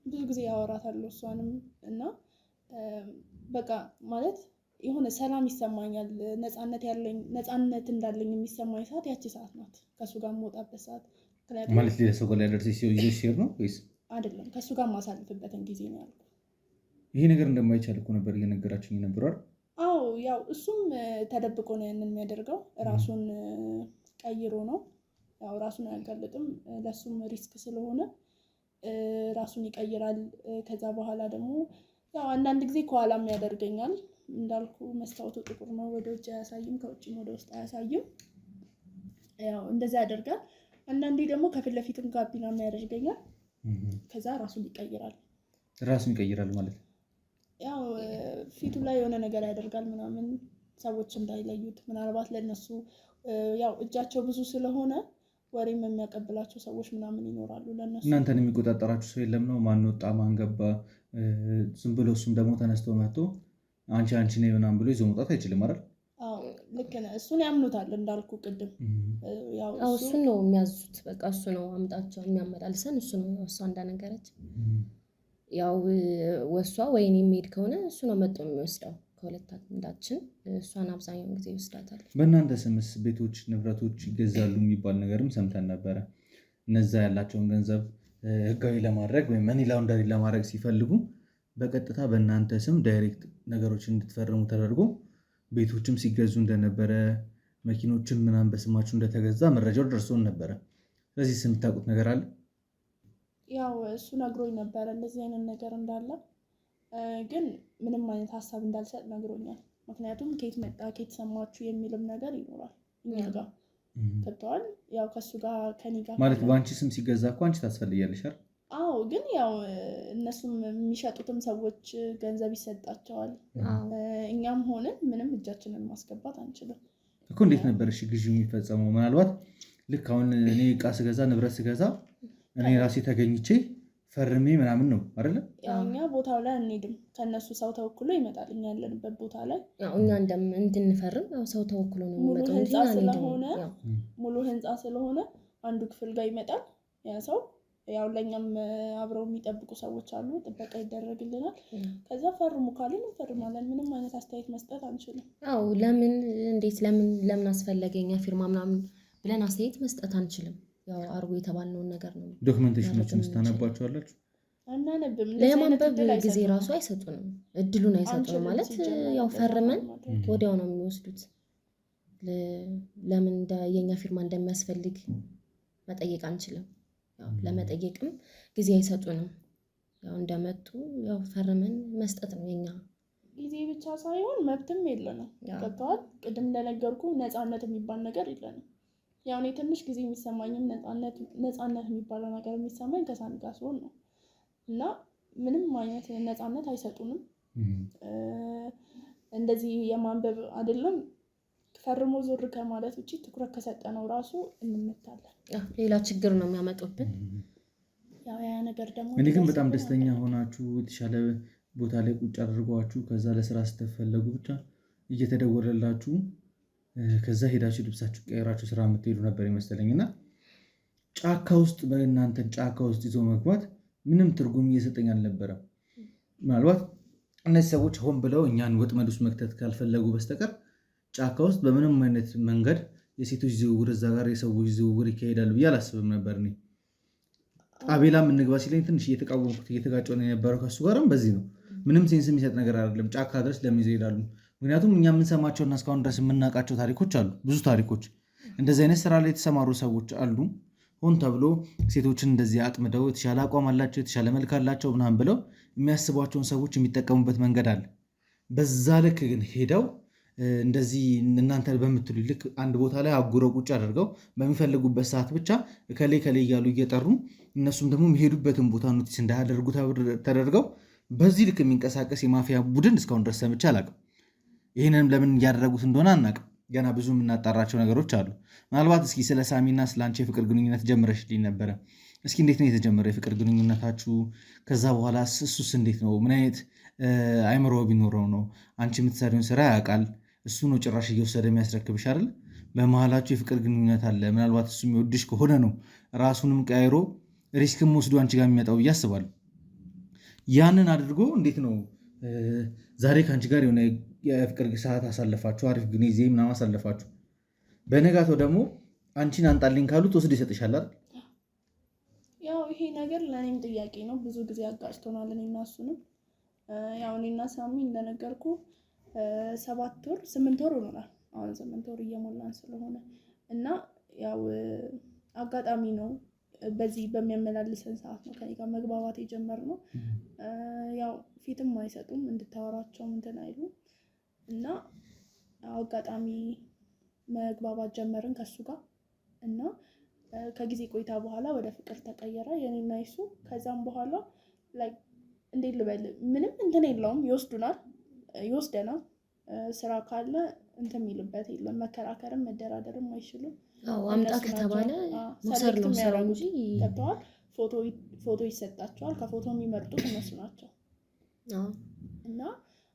ብዙ ጊዜ ያወራታለሁ እሷንም እና በቃ ማለት የሆነ ሰላም ይሰማኛል፣ ነፃነት እንዳለኝ የሚሰማኝ ሰዓት ያቺ ሰዓት ናት፣ ከእሱ ጋር የምወጣበት ሰዓት። ማለት ሌላ ሰው ጋር ሊያደርስ ሲሄድ ነው ወይስ አይደለም? ከእሱ ጋር የማሳልፍበትን ጊዜ ነው ያልኩት። ይሄ ነገር እንደማይቻል እኮ ነበር እየነገራችኝ የነበረው አይደል? አዎ፣ ያው እሱም ተደብቆ ነው ያንን የሚያደርገው፣ ራሱን ቀይሮ ነው። ያው ራሱን አያጋልጥም፣ ለሱም ሪስክ ስለሆነ ራሱን ይቀይራል። ከዛ በኋላ ደግሞ ያው አንዳንድ ጊዜ ከኋላም ያደርገኛል። እንዳልኩ መስታወቱ ጥቁር ነው፣ ወደ ውጭ አያሳይም፣ ከውጭም ወደ ውስጥ አያሳይም። ያው እንደዛ ያደርጋል። አንዳንዴ ደግሞ ከፊት ለፊትም ጋቢናም ያደርገኛል። ከዛ ራሱን ይቀይራል። ራሱን ይቀይራል ማለት ያው ፊቱ ላይ የሆነ ነገር ያደርጋል ምናምን፣ ሰዎች እንዳይለዩት ምናልባት ለነሱ ያው እጃቸው ብዙ ስለሆነ ወሬም የሚያቀብላቸው ሰዎች ምናምን ይኖራሉ። ለነሱ እናንተን የሚቆጣጠራችሁ ሰው የለም ነው? ማን ወጣ ማን ገባ ዝም ብሎ እሱም ደግሞ ተነስቶ መጥቶ አንቺ ነኝ ምናምን ብሎ ይዞ መውጣት አይችልም አይደል? አዎ ልክ ነህ። እሱን ያምኑታል እንዳልኩ ቅድም። ያው እሱን ነው የሚያዙት። በቃ እሱ ነው አምጣቸው የሚያመላልሰን እሱ ነው። እሷ እንዳነገረች ያው ወሷ ወይኔ የሚሄድ ከሆነ እሱ ነው መጥቶ የሚወስደው ከሁለት አንዳችን። እሷን አብዛኛውን ጊዜ ይወስዳታል። በእናንተ ስምስ ቤቶች ንብረቶች ይገዛሉ የሚባል ነገርም ሰምተን ነበረ። እነዛ ያላቸውን ገንዘብ ህጋዊ ለማድረግ ወይም መኒ ላውንደሪ ለማድረግ ሲፈልጉ በቀጥታ በእናንተ ስም ዳይሬክት ነገሮችን እንድትፈርሙ ተደርጎ ቤቶችም ሲገዙ እንደነበረ መኪኖችም ምናምን በስማችሁ እንደተገዛ መረጃው ደርሶን ነበረ። ስለዚህ ስም የምታውቁት ነገር አለ? ያው እሱ ነግሮኝ ነበረ እንደዚህ አይነት ነገር እንዳለ፣ ግን ምንም አይነት ሀሳብ እንዳልሰጥ ነግሮኛል። ምክንያቱም ከየት መጣ ከየት ሰማችሁ የሚልም ነገር ይኖራል እኛ ጋር ከተዋል። ያው ከሱ ጋር ከኔ ጋር ማለት በአንቺ ስም ሲገዛ እኮ አንቺ ታስፈልጊያለሽ አይደል? አዎ፣ ግን ያው እነሱም የሚሸጡትም ሰዎች ገንዘብ ይሰጣቸዋል። እኛም ሆነን ምንም እጃችንን ማስገባት አንችልም እኮ። እንዴት ነበር እሺ ግዢው የሚፈጸመው? ምናልባት ልክ አሁን እኔ እቃ ስገዛ ንብረት ስገዛ እኔ ራሴ ተገኝቼ ፈርሜ ምናምን ነው አይደለ? ያው እኛ ቦታው ላይ አንሄድም። ከነሱ ሰው ተወክሎ ይመጣል እኛ ያለንበት ቦታ ላይ። ያው እኛ እንድንፈርም ያው ሰው ተወክሎ ነው የሚመጣው። ሙሉ ህንፃ ስለሆነ አንዱ ክፍል ጋር ይመጣል ያ ሰው። ያው ለኛም አብረው የሚጠብቁ ሰዎች አሉ፣ ጥበቃ ይደረግልናል። ከዛ ፈርሙ ካልን እንፈርማለን። ምንም አይነት አስተያየት መስጠት አንችልም። ያው እንዴት ለምን አስፈለገኛ ፊርማ ምናምን ብለን አስተያየት መስጠት አንችልም። ያው አርጎ የተባልነውን ነገር ነው። ዶክመንቴሽኖችን ስታነባችኋላችሁ? አናነብም። ለማንበብ ጊዜ ራሱ አይሰጡንም፣ እድሉን አይሰጡንም። ማለት ያው ፈርመን ወዲያው ነው የሚወስዱት። ለምን የኛ ፊርማ እንደሚያስፈልግ መጠየቅ አንችልም። ያው ለመጠየቅም ጊዜ አይሰጡንም። ያው እንደመጡ ያው ፈርመን መስጠት ነው የኛ ጊዜ ብቻ ሳይሆን መብትም የለንም። ገብተዋል። ቅድም እንደነገርኩ ነፃነት የሚባል ነገር የለንም። ያው እኔ ትንሽ ጊዜ የሚሰማኝም ነፃነት የሚባለው ነገር የሚሰማኝ ከሳሚ ጋር ሲሆን ነው እና ምንም አይነት ነፃነት አይሰጡንም። እንደዚህ የማንበብ አይደለም ፈርሞ ዞር ከማለት ውጭ ትኩረት ከሰጠነው ራሱ እንመታለን። ሌላ ችግር ነው የሚያመጡብን። ያው ያ ነገር ደግሞ እኔ ግን በጣም ደስተኛ ሆናችሁ የተሻለ ቦታ ላይ ቁጭ አድርገዋችሁ ከዛ ለስራ ስትፈለጉ ብቻ እየተደወለላችሁ ከዛ ሄዳችሁ ልብሳችሁ ቀይራችሁ ስራ የምትሄዱ ነበር ይመስለኝ። እና ጫካ ውስጥ በእናንተን ጫካ ውስጥ ይዞ መግባት ምንም ትርጉም እየሰጠኝ አልነበረም። ምናልባት እነዚህ ሰዎች ሆን ብለው እኛን ወጥመድ ውስጥ መክተት ካልፈለጉ በስተቀር ጫካ ውስጥ በምንም አይነት መንገድ የሴቶች ዝውውር እዛ ጋር የሰዎች ዝውውር ይካሄዳል ብዬ አላስብም ነበር። እኔ አቤላም እንግባ ሲለኝ ትንሽ እየተቃወምኩት እየተጋጨሁ ነው የነበረው ከሱ ጋርም። በዚህ ነው ምንም ሴንስ የሚሰጥ ነገር አይደለም። ጫካ ድረስ ለምን ይሄዳሉ? ምክንያቱም እኛ የምንሰማቸውና እስካሁን ድረስ የምናውቃቸው ታሪኮች አሉ፣ ብዙ ታሪኮች። እንደዚህ አይነት ስራ ላይ የተሰማሩ ሰዎች አሉ። ሆን ተብሎ ሴቶችን እንደዚህ አጥምደው የተሻለ አቋም አላቸው የተሻለ መልክ አላቸው ምናምን ብለው የሚያስቧቸውን ሰዎች የሚጠቀሙበት መንገድ አለ። በዛ ልክ ግን ሄደው እንደዚህ እናንተ በምትሉ ልክ አንድ ቦታ ላይ አጉረው ቁጭ አድርገው በሚፈልጉበት ሰዓት ብቻ ከሌ ከሌ እያሉ እየጠሩ እነሱም ደግሞ የሚሄዱበትን ቦታ ኖቲስ እንዳያደርጉ ተደርገው በዚህ ልክ የሚንቀሳቀስ የማፊያ ቡድን እስካሁን ድረስ ሰምቼ አላውቅም። ይህንንም ለምን እያደረጉት እንደሆነ አናውቅም። ገና ብዙ የምናጣራቸው ነገሮች አሉ። ምናልባት እስኪ ስለ ሳሚና ስለ አንቺ የፍቅር ግንኙነት ጀምረሽልኝ ነበረ። እስኪ እንዴት ነው የተጀመረው የፍቅር ግንኙነታችሁ? ከዛ በኋላ እሱስ እንዴት ነው? ምን አይነት አይምሮ ቢኖረው ነው? አንቺ የምትሰሪውን ስራ ያውቃል፣ እሱ ነው ጭራሽ እየወሰደ የሚያስረክብሽ አይደል? በመሀላችሁ የፍቅር ግንኙነት አለ። ምናልባት እሱ የሚወድሽ ከሆነ ነው ራሱንም ቀይሮ ሪስክም ወስዶ አንቺ ጋር የሚመጣው ብዬ አስባለሁ። ያንን አድርጎ እንዴት ነው ዛሬ ከአንቺ ጋር የሆነ የፍቅር ሰዓት አሳለፋችሁ፣ አሪፍ ጊዜ ምናምን አሳለፋችሁ። በነጋታው ደግሞ አንቺን አንጣልኝ ካሉት ወስዶ ይሰጥሻል አይደል? ያው ይሄ ነገር ለእኔም ጥያቄ ነው። ብዙ ጊዜ አጋጭቶናል እኔና እሱንም። ያው እኔና ሳሚ እንደነገርኩ 8 ወር ሆኖናል። አሁን 8 ወር እየሞላን ስለሆነ እና ያው አጋጣሚ ነው በዚህ በሚያመላልሰን ሰዓት ነው ከኔ ጋር መግባባት የጀመርነው። ያው ፊትም አይሰጡም እንድታወራቸውም እንትን አይሉ እና አጋጣሚ መግባባት ጀመርን ከሱ ጋር እና ከጊዜ ቆይታ በኋላ ወደ ፍቅር ተቀየረ የኔና የሱ። ከዛም በኋላ ላይ እንዴት ልበል ምንም እንትን የለውም፣ ይወስደናል። ስራ ካለ እንትን የሚልበት የለም፣ መከራከርም መደራደርም አይችሉም። አምጣ ከተባለ ሙሰር ነው ስራው እንጂ ገብተዋል። ፎቶ ይሰጣቸዋል፣ ከፎቶ የሚመርጡት እነሱ ናቸው እና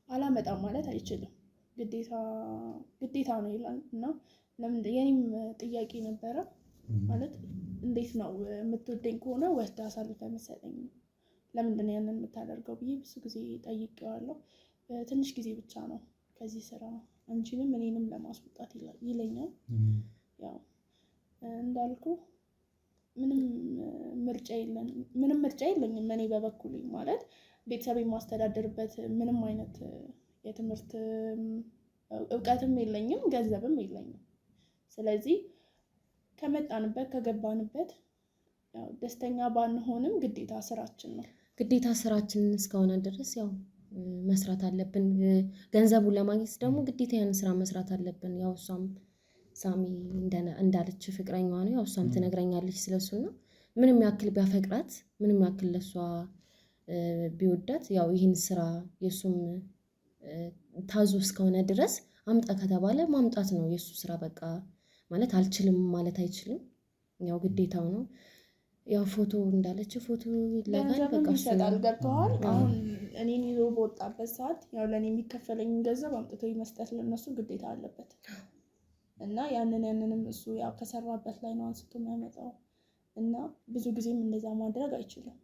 አላመጣም ማለት አይችልም፣ ግዴታ ነው ይላል። እና የኔም ጥያቄ ነበረ ማለት እንዴት ነው የምትወደኝ ከሆነ ወስዳ አሳልፈ መሰለኝ ለምንድን ነው ያንን የምታደርገው ብዬ ብዙ ጊዜ ጠይቄዋለሁ። ትንሽ ጊዜ ብቻ ነው ከዚህ ስራ አንቺንም እኔንም ለማስወጣት ይለኛል። ያው እንዳልኩ ምንም ምርጫ የለኝም እኔ በበኩሌ ማለት ቤተሰብ የማስተዳደርበት ምንም አይነት የትምህርት እውቀትም የለኝም ገንዘብም የለኝም። ስለዚህ ከመጣንበት ከገባንበት ደስተኛ ባንሆንም ግዴታ ስራችን ነው። ግዴታ ስራችን እስከሆነ ድረስ ያው መስራት አለብን። ገንዘቡን ለማግኘት ደግሞ ግዴታ ያን ስራ መስራት አለብን። ያው እሷም ሳሚ እንዳለች ፍቅረኛዋ ነው። ያው እሷም ትነግረኛለች ስለሱና ምንም ያክል ቢያፈቅራት ምንም ያክል ለሷ ቢወዳት ያው ይህን ስራ የሱም ታዞ እስከሆነ ድረስ አምጣ ከተባለ ማምጣት ነው የሱ ስራ። በቃ ማለት አልችልም ማለት አይችልም። ያው ግዴታው ነው። ያው ፎቶ እንዳለች ፎቶ ይላጋል በቃ ይሰጣል። ገብተዋል። አሁን እኔን ይዞ በወጣበት ሰዓት ያው ለእኔ የሚከፈለኝ ገንዘብ አምጥቶ መስጠት ለነሱ ግዴታ አለበት እና ያንንም እሱ ያው ከሰራበት ላይ ነው አንስቶ የሚያመጣው እና ብዙ ጊዜም እንደዛ ማድረግ አይችልም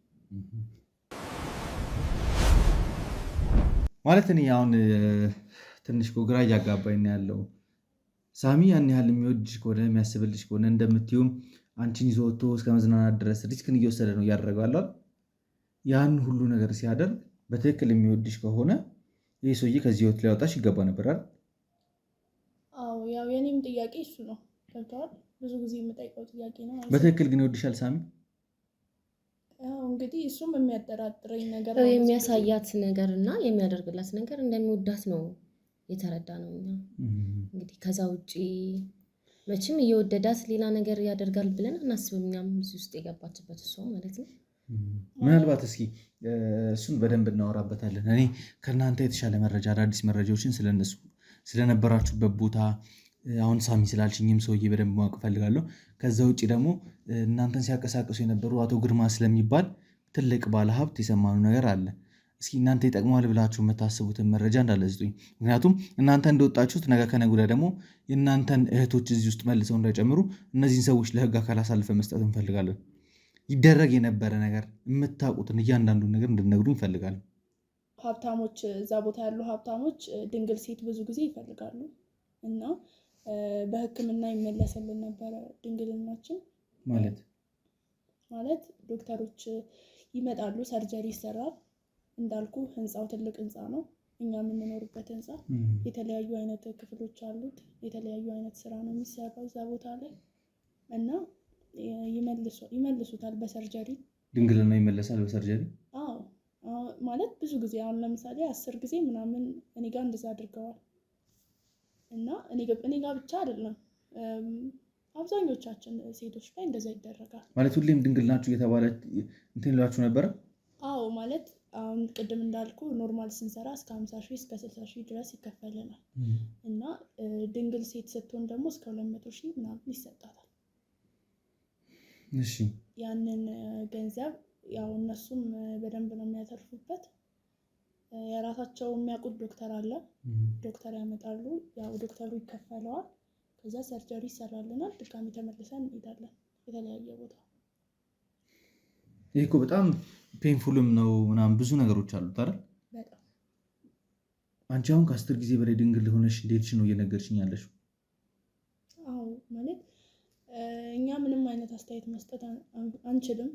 ማለት እኔ አሁን ትንሽ ግራ እያጋባኝ ያለው ሳሚ ያን ያህል የሚወድሽ ከሆነ የሚያስብልሽ ከሆነ እንደምትዩም አንቺን ይዞ ወጥቶ እስከ መዝናናት ድረስ ሪስክን እየወሰደ ነው እያደረገው ያለው። ያን ሁሉ ነገር ሲያደርግ በትክክል የሚወድሽ ከሆነ ይህ ሰውዬ ከዚህ ህይወት ሊያወጣሽ ይገባ ነበር አይደል? አዎ ያው የኔም ጥያቄ እሱ ነው። ገብተዋል። ብዙ ጊዜ የምጠይቀው ጥያቄ ነው። በትክክል ግን ይወድሻል ሳሚ? ያው እንግዲህ እሱም የሚያጠራጥረኝ ነገር የሚያሳያት ነገር እና የሚያደርግላት ነገር እንደሚወዳት ነው የተረዳ ነው። እንግዲህ ከዛ ውጪ መቼም እየወደዳት ሌላ ነገር ያደርጋል ብለን አናስብም። እኛም እዚህ ውስጥ የገባችበት እሷ ማለት ነው። ምናልባት እስኪ እሱን በደንብ እናወራበታለን። እኔ ከእናንተ የተሻለ መረጃ አዳዲስ መረጃዎችን ስለነሱ ስለነበራችሁበት ቦታ አሁን ሳሚ ስላልሽኝም ሰውዬ በደንብ ማወቅ እፈልጋለሁ። ከዛ ውጭ ደግሞ እናንተን ሲያቀሳቅሱ የነበሩ አቶ ግርማ ስለሚባል ትልቅ ባለሀብት የሰማነው ነገር አለ። እስኪ እናንተ ይጠቅመዋል ብላችሁ የምታስቡትን መረጃ እንዳለ ስጡኝ። ምክንያቱም እናንተ እንደወጣችሁት ነገ ከነገ ወዲያ ደግሞ የእናንተን እህቶች እዚህ ውስጥ መልሰው እንዳይጨምሩ እነዚህን ሰዎች ለህግ አካል አሳልፈ መስጠት እንፈልጋለን። ይደረግ የነበረ ነገር የምታውቁትን እያንዳንዱን ነገር እንድነግሩ እንፈልጋለን። ሀብታሞች እዛ ቦታ ያሉ ሀብታሞች ድንግል ሴት ብዙ ጊዜ ይፈልጋሉ እና በሕክምና ይመለስልን ነበረ ድንግልናችን። ማለት ዶክተሮች ይመጣሉ፣ ሰርጀሪ ይሰራል። እንዳልኩ ህንፃው ትልቅ ህንፃ ነው፣ እኛ የምንኖርበት ህንፃ። የተለያዩ አይነት ክፍሎች አሉት፣ የተለያዩ አይነት ስራ ነው የሚሰራው እዛ ቦታ ላይ እና ይመልሱታል በሰርጀሪ። ድንግልና ይመለሳል በሰርጀሪ? አዎ ማለት ብዙ ጊዜ አሁን ለምሳሌ 10 ጊዜ ምናምን እኔ ጋር እንደዛ አድርገዋል። እና እኔ ጋር ብቻ አይደለም አብዛኞቻችን ሴቶች ላይ እንደዛ ይደረጋል። ማለት ሁሌም ድንግል ናችሁ እየተባለ እንትን ይሏችሁ ነበረ? አዎ ማለት አሁን ቅድም እንዳልኩ ኖርማል ስንሰራ እስከ 50 ሺህ እስከ 60 ሺህ ድረስ ይከፈልናል እና ድንግል ሴት ስትሆን ደግሞ እስከ 200 ሺህ ምናምን ይሰጣታል። እሺ ያንን ገንዘብ ያው እነሱም በደንብ ነው የሚያተርፉበት። የራሳቸው የሚያውቁት ዶክተር አለ፣ ዶክተር ያመጣሉ፣ ያው ዶክተሩ ይከፈለዋል። ከዛ ሰርጀሪ ይሰራልናል፣ ድጋሚ ተመልሰን እንሄዳለን የተለያየ ቦታ። ይህ እኮ በጣም ፔንፉልም ነው ምናምን ብዙ ነገሮች አሉት አይደል? በጣም አንቺ አሁን ከ10 ጊዜ በላይ ድንግል ሆነሽ እንዴት ነው እየነገርሽኝ ያለሽው? አዎ ማለት እኛ ምንም አይነት አስተያየት መስጠት አንችልም።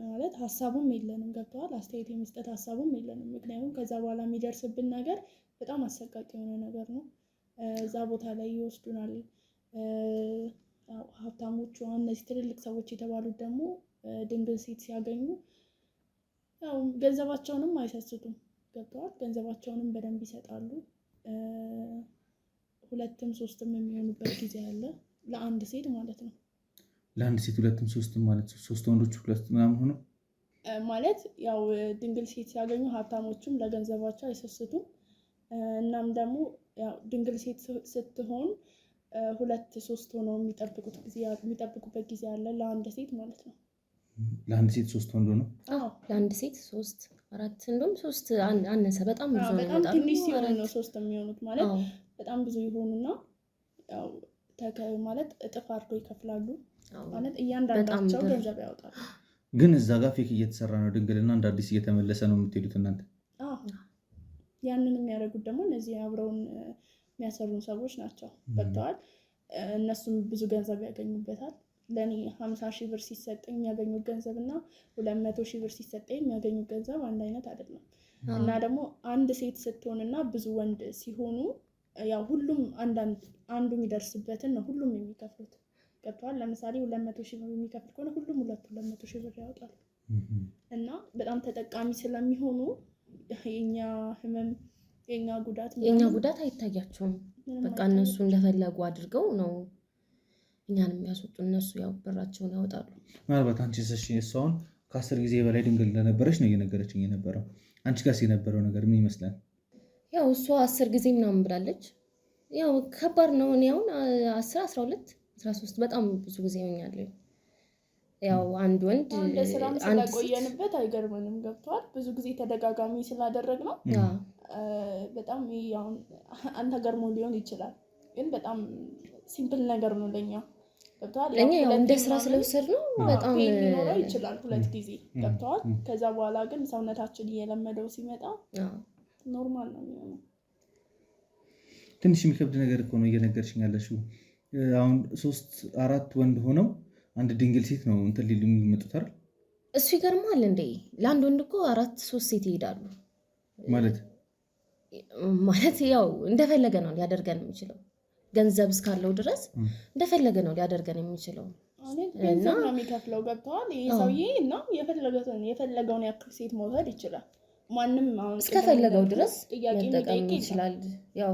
ማለት ሀሳቡም የለንም፣ ገብተዋል። አስተያየት የመስጠት ሀሳቡም የለንም። ምክንያቱም ከዛ በኋላ የሚደርስብን ነገር በጣም አሰቃቂ የሆነ ነገር ነው። እዛ ቦታ ላይ ይወስዱናል። ሀብታሞቹ አሁን እነዚህ ትልልቅ ሰዎች የተባሉት ደግሞ ድንግል ሴት ሲያገኙ ያው ገንዘባቸውንም አይሰስቱም፣ ገብተዋል። ገንዘባቸውንም በደንብ ይሰጣሉ። 2ም 3ም የሚሆኑበት ጊዜ አለ ለአንድ ሴት ማለት ነው። ለአንድ ሴት 2ም 3ም ማለት 3 ወንዶች 2 ምናምን ሆኖ ማለት ያው ድንግል ሴት ሲያገኙ ሀብታሞቹም ለገንዘባቸው አይሰስቱም። እናም ደግሞ ያው ድንግል ሴት ስትሆን 2 3 ሆነው የሚጠብቁበት ጊዜ አለ ለአንድ ሴት ማለት ነው። ለአንድ ሴት 3 ወንዶ ነው? አዎ ለአንድ ሴት 3 4 እንደውም 3 አነሰ። በጣም ብዙ ነው። በጣም ትንሽ ሲሆን ነው 3 የሚሆኑት ማለት በጣም ብዙ ይሆኑና ያው ማለት እጥፍ አድርገው ይከፍላሉ ማለት እያንዳንዳቸው ገንዘብ ያወጣሉ። ግን እዛ ጋር ፌክ እየተሰራ ነው ድንግልና እንደ አዲስ እየተመለሰ ነው የምትሄዱት እናንተ? ያንን የሚያደርጉት ደግሞ እነዚህ አብረውን የሚያሰሩን ሰዎች ናቸው፣ ገብተዋል። እነሱም ብዙ ገንዘብ ያገኙበታል። ለእኔ 50 ሺህ ብር ሲሰጠኝ የሚያገኙት ገንዘብ እና 200 ሺህ ብር ሲሰጠኝ የሚያገኙት ገንዘብ አንድ አይነት አይደለም። እና ደግሞ አንድ ሴት ስትሆንና ብዙ ወንድ ሲሆኑ ያው ሁሉም አንዱ የሚደርስበትን ነው ሁሉም የሚከፍሉት፣ ገብተዋል። ለምሳሌ 200 ሺህ ብር የሚከፍል ከሆነ ሁሉም 200 ሺህ ብር ያወጣሉ እና በጣም ተጠቃሚ ስለሚሆኑ የኛ ህመም የኛ ጉዳት አይታያቸውም። በቃ እነሱ እንደፈለጉ አድርገው ነው እኛን የሚያስወጡ። እነሱ ያው ብራቸውን ያወጣሉ። ምናልባት አንቺ እሷን ከ10 ጊዜ በላይ ድንግል እንደነበረች ነው እየነገረችኝ የነበረው። አንቺ ጋርስ የነበረው ነገር ምን ይመስላል? ያው እሷ 10 ጊዜ ምናምን ብላለች። ያው ከባድ ነው። እኔ አሁን 10 12 13 በጣም ብዙ ጊዜ ሆኛለሁ። ያው አንድ ወንድ እንደ ስራም ስለቆየንበት አይገርምንም፣ ገብቷል። ብዙ ጊዜ ተደጋጋሚ ስላደረግ ነው በጣም ያው አንተ ገርሞ ሊሆን ይችላል፣ ግን በጣም ሲምፕል ነገር ነው ለኛ፣ ገብቷል። ለኛ ያው እንደ ስራ ስለወሰድ ነው በጣም ሊኖረው ይችላል 2 ጊዜ፣ ገብቷል። ከዛ በኋላ ግን ሰውነታችን እየለመደው ሲመጣ ኖርማል ነው የሚሆነው። ትንሽ የሚከብድ ነገር እኮ ነው እየነገርሽኝ ያለሽው። አሁን 3 4 ወንድ ሆነው አንድ ድንግል ሴት ነው እንትን ሊሉ የሚመጡት አይደል? እሱ ይገርማል እንዴ! ለአንድ ወንድ እኮ 4 3 ሴት ይሄዳሉ ማለት ያው እንደፈለገ ነው ሊያደርገን የሚችለው። ገንዘብ እስካለው ድረስ እንደፈለገ ነው ሊያደርገን የሚችለው። ገንዘብ ነው የሚከፍለው፣ ገብተዋል። ይሄ ሰውዬ እና የፈለገውን ያክል ሴት መውሰድ ይችላል። ማንም አሁን እስከፈለገው ድረስ መጠቀም ይችላል። ያው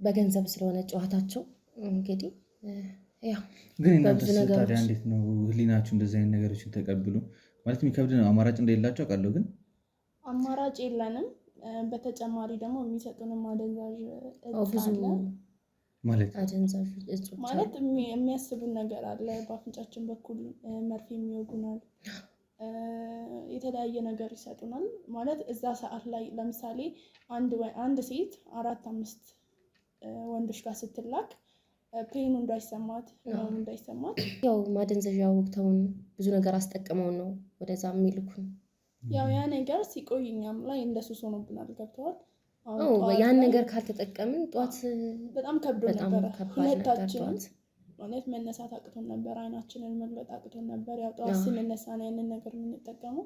በገንዘብ ስለሆነ ጨዋታቸው እንግዲህ ያው ግን እናንተ ታዲያ እንዴት ነው ህሊናችሁ እንደዚህ አይነት ነገሮችን ተቀብሉ? ማለት የሚከብድ ነው። አማራጭ እንደሌላቸው አውቃለሁ፣ ግን አማራጭ የለንም። በተጨማሪ ደግሞ የሚሰጡንም አደንዛዥ እጽ አለ። ማለት የሚያስቡን ነገር አለ። በአፍንጫችን በኩል መርፌ የሚወጉናል፣ የተለያየ ነገር ይሰጡናል። ማለት እዛ ሰዓት ላይ ለምሳሌ አንድ ሴት 4 5 ወንዶች ጋር ስትላክ ፔኑ እንዳይሰማት ያው ማደንዘዣ ወቅተውን ብዙ ነገር አስጠቅመውን ነው ወደዛ የሚልኩን። ያው ያ ነገር ሲቆይ እኛም ላይ እንደሱስ ሆኖብናል። ገብተዋል። ያን ነገር ካልተጠቀምን ጧት በጣም ከብዶ ነበረ። ሁለታችን ማለት መነሳት አቅቶን ነበር፣ አይናችንን መግለጥ አቅቶን ነበር። ያው ጠዋት ስንነሳ ነው ያንን ነገር የምንጠቀመው።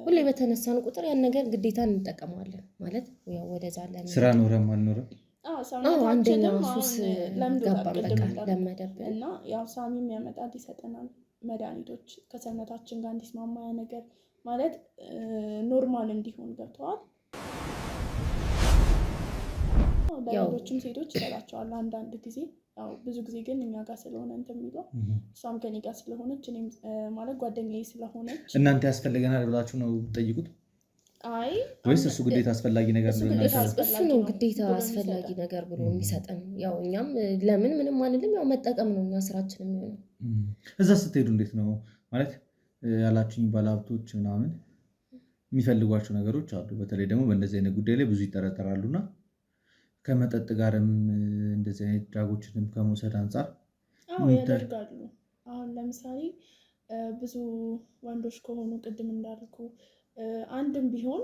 ሁሌ በተነሳን ቁጥር ያን ነገር ግዴታ እንጠቀመዋለን ማለት ያው ወደዛ ስራ ኖረም አልኖረም አንደኛው ሱስ ገባን በቃ ለመደብን እና ያው ሳሚም ያመጣል ይሰጠናል መድኃኒቶች ከሰውነታችን ጋር እንዲስማማ ያ ነገር ማለት ኖርማል እንዲሆን ገብተዋል። ሌሎችም ሴቶች ይሰራቸዋል አንዳንድ ጊዜ። ያው ብዙ ጊዜ ግን እኛ ጋር ስለሆነ እንትን የሚለው እሷም ከኔ ጋር ስለሆነች እኔም ማለት ጓደኛዬ ስለሆነች። እናንተ ያስፈልገናል ብላችሁ ነው የምትጠይቁት? አይ ወይስ እሱ ግዴታ አስፈላጊ ነገር ነው? እሱ ነው ግዴታ አስፈላጊ ነገር ብሎ የሚሰጠን። ያው እኛም ለምን ምንም አንልም፣ ያው መጠቀም ነው እኛ ስራችን የሚሆነው። እዛ ስትሄዱ እንዴት ነው ማለት ያላችሁኝ ባለሀብቶች ምናምን የሚፈልጓቸው ነገሮች አሉ። በተለይ ደግሞ በእንደዚህ አይነት ጉዳይ ላይ ብዙ ይጠረጠራሉና ከመጠጥ ጋርም እንደዚህ አይነት ድራጎችንም ከመውሰድ አንጻር ያደርጋሉ። አሁን ለምሳሌ ብዙ ወንዶች ከሆኑ ቅድም እንዳልኩ አንድም ቢሆን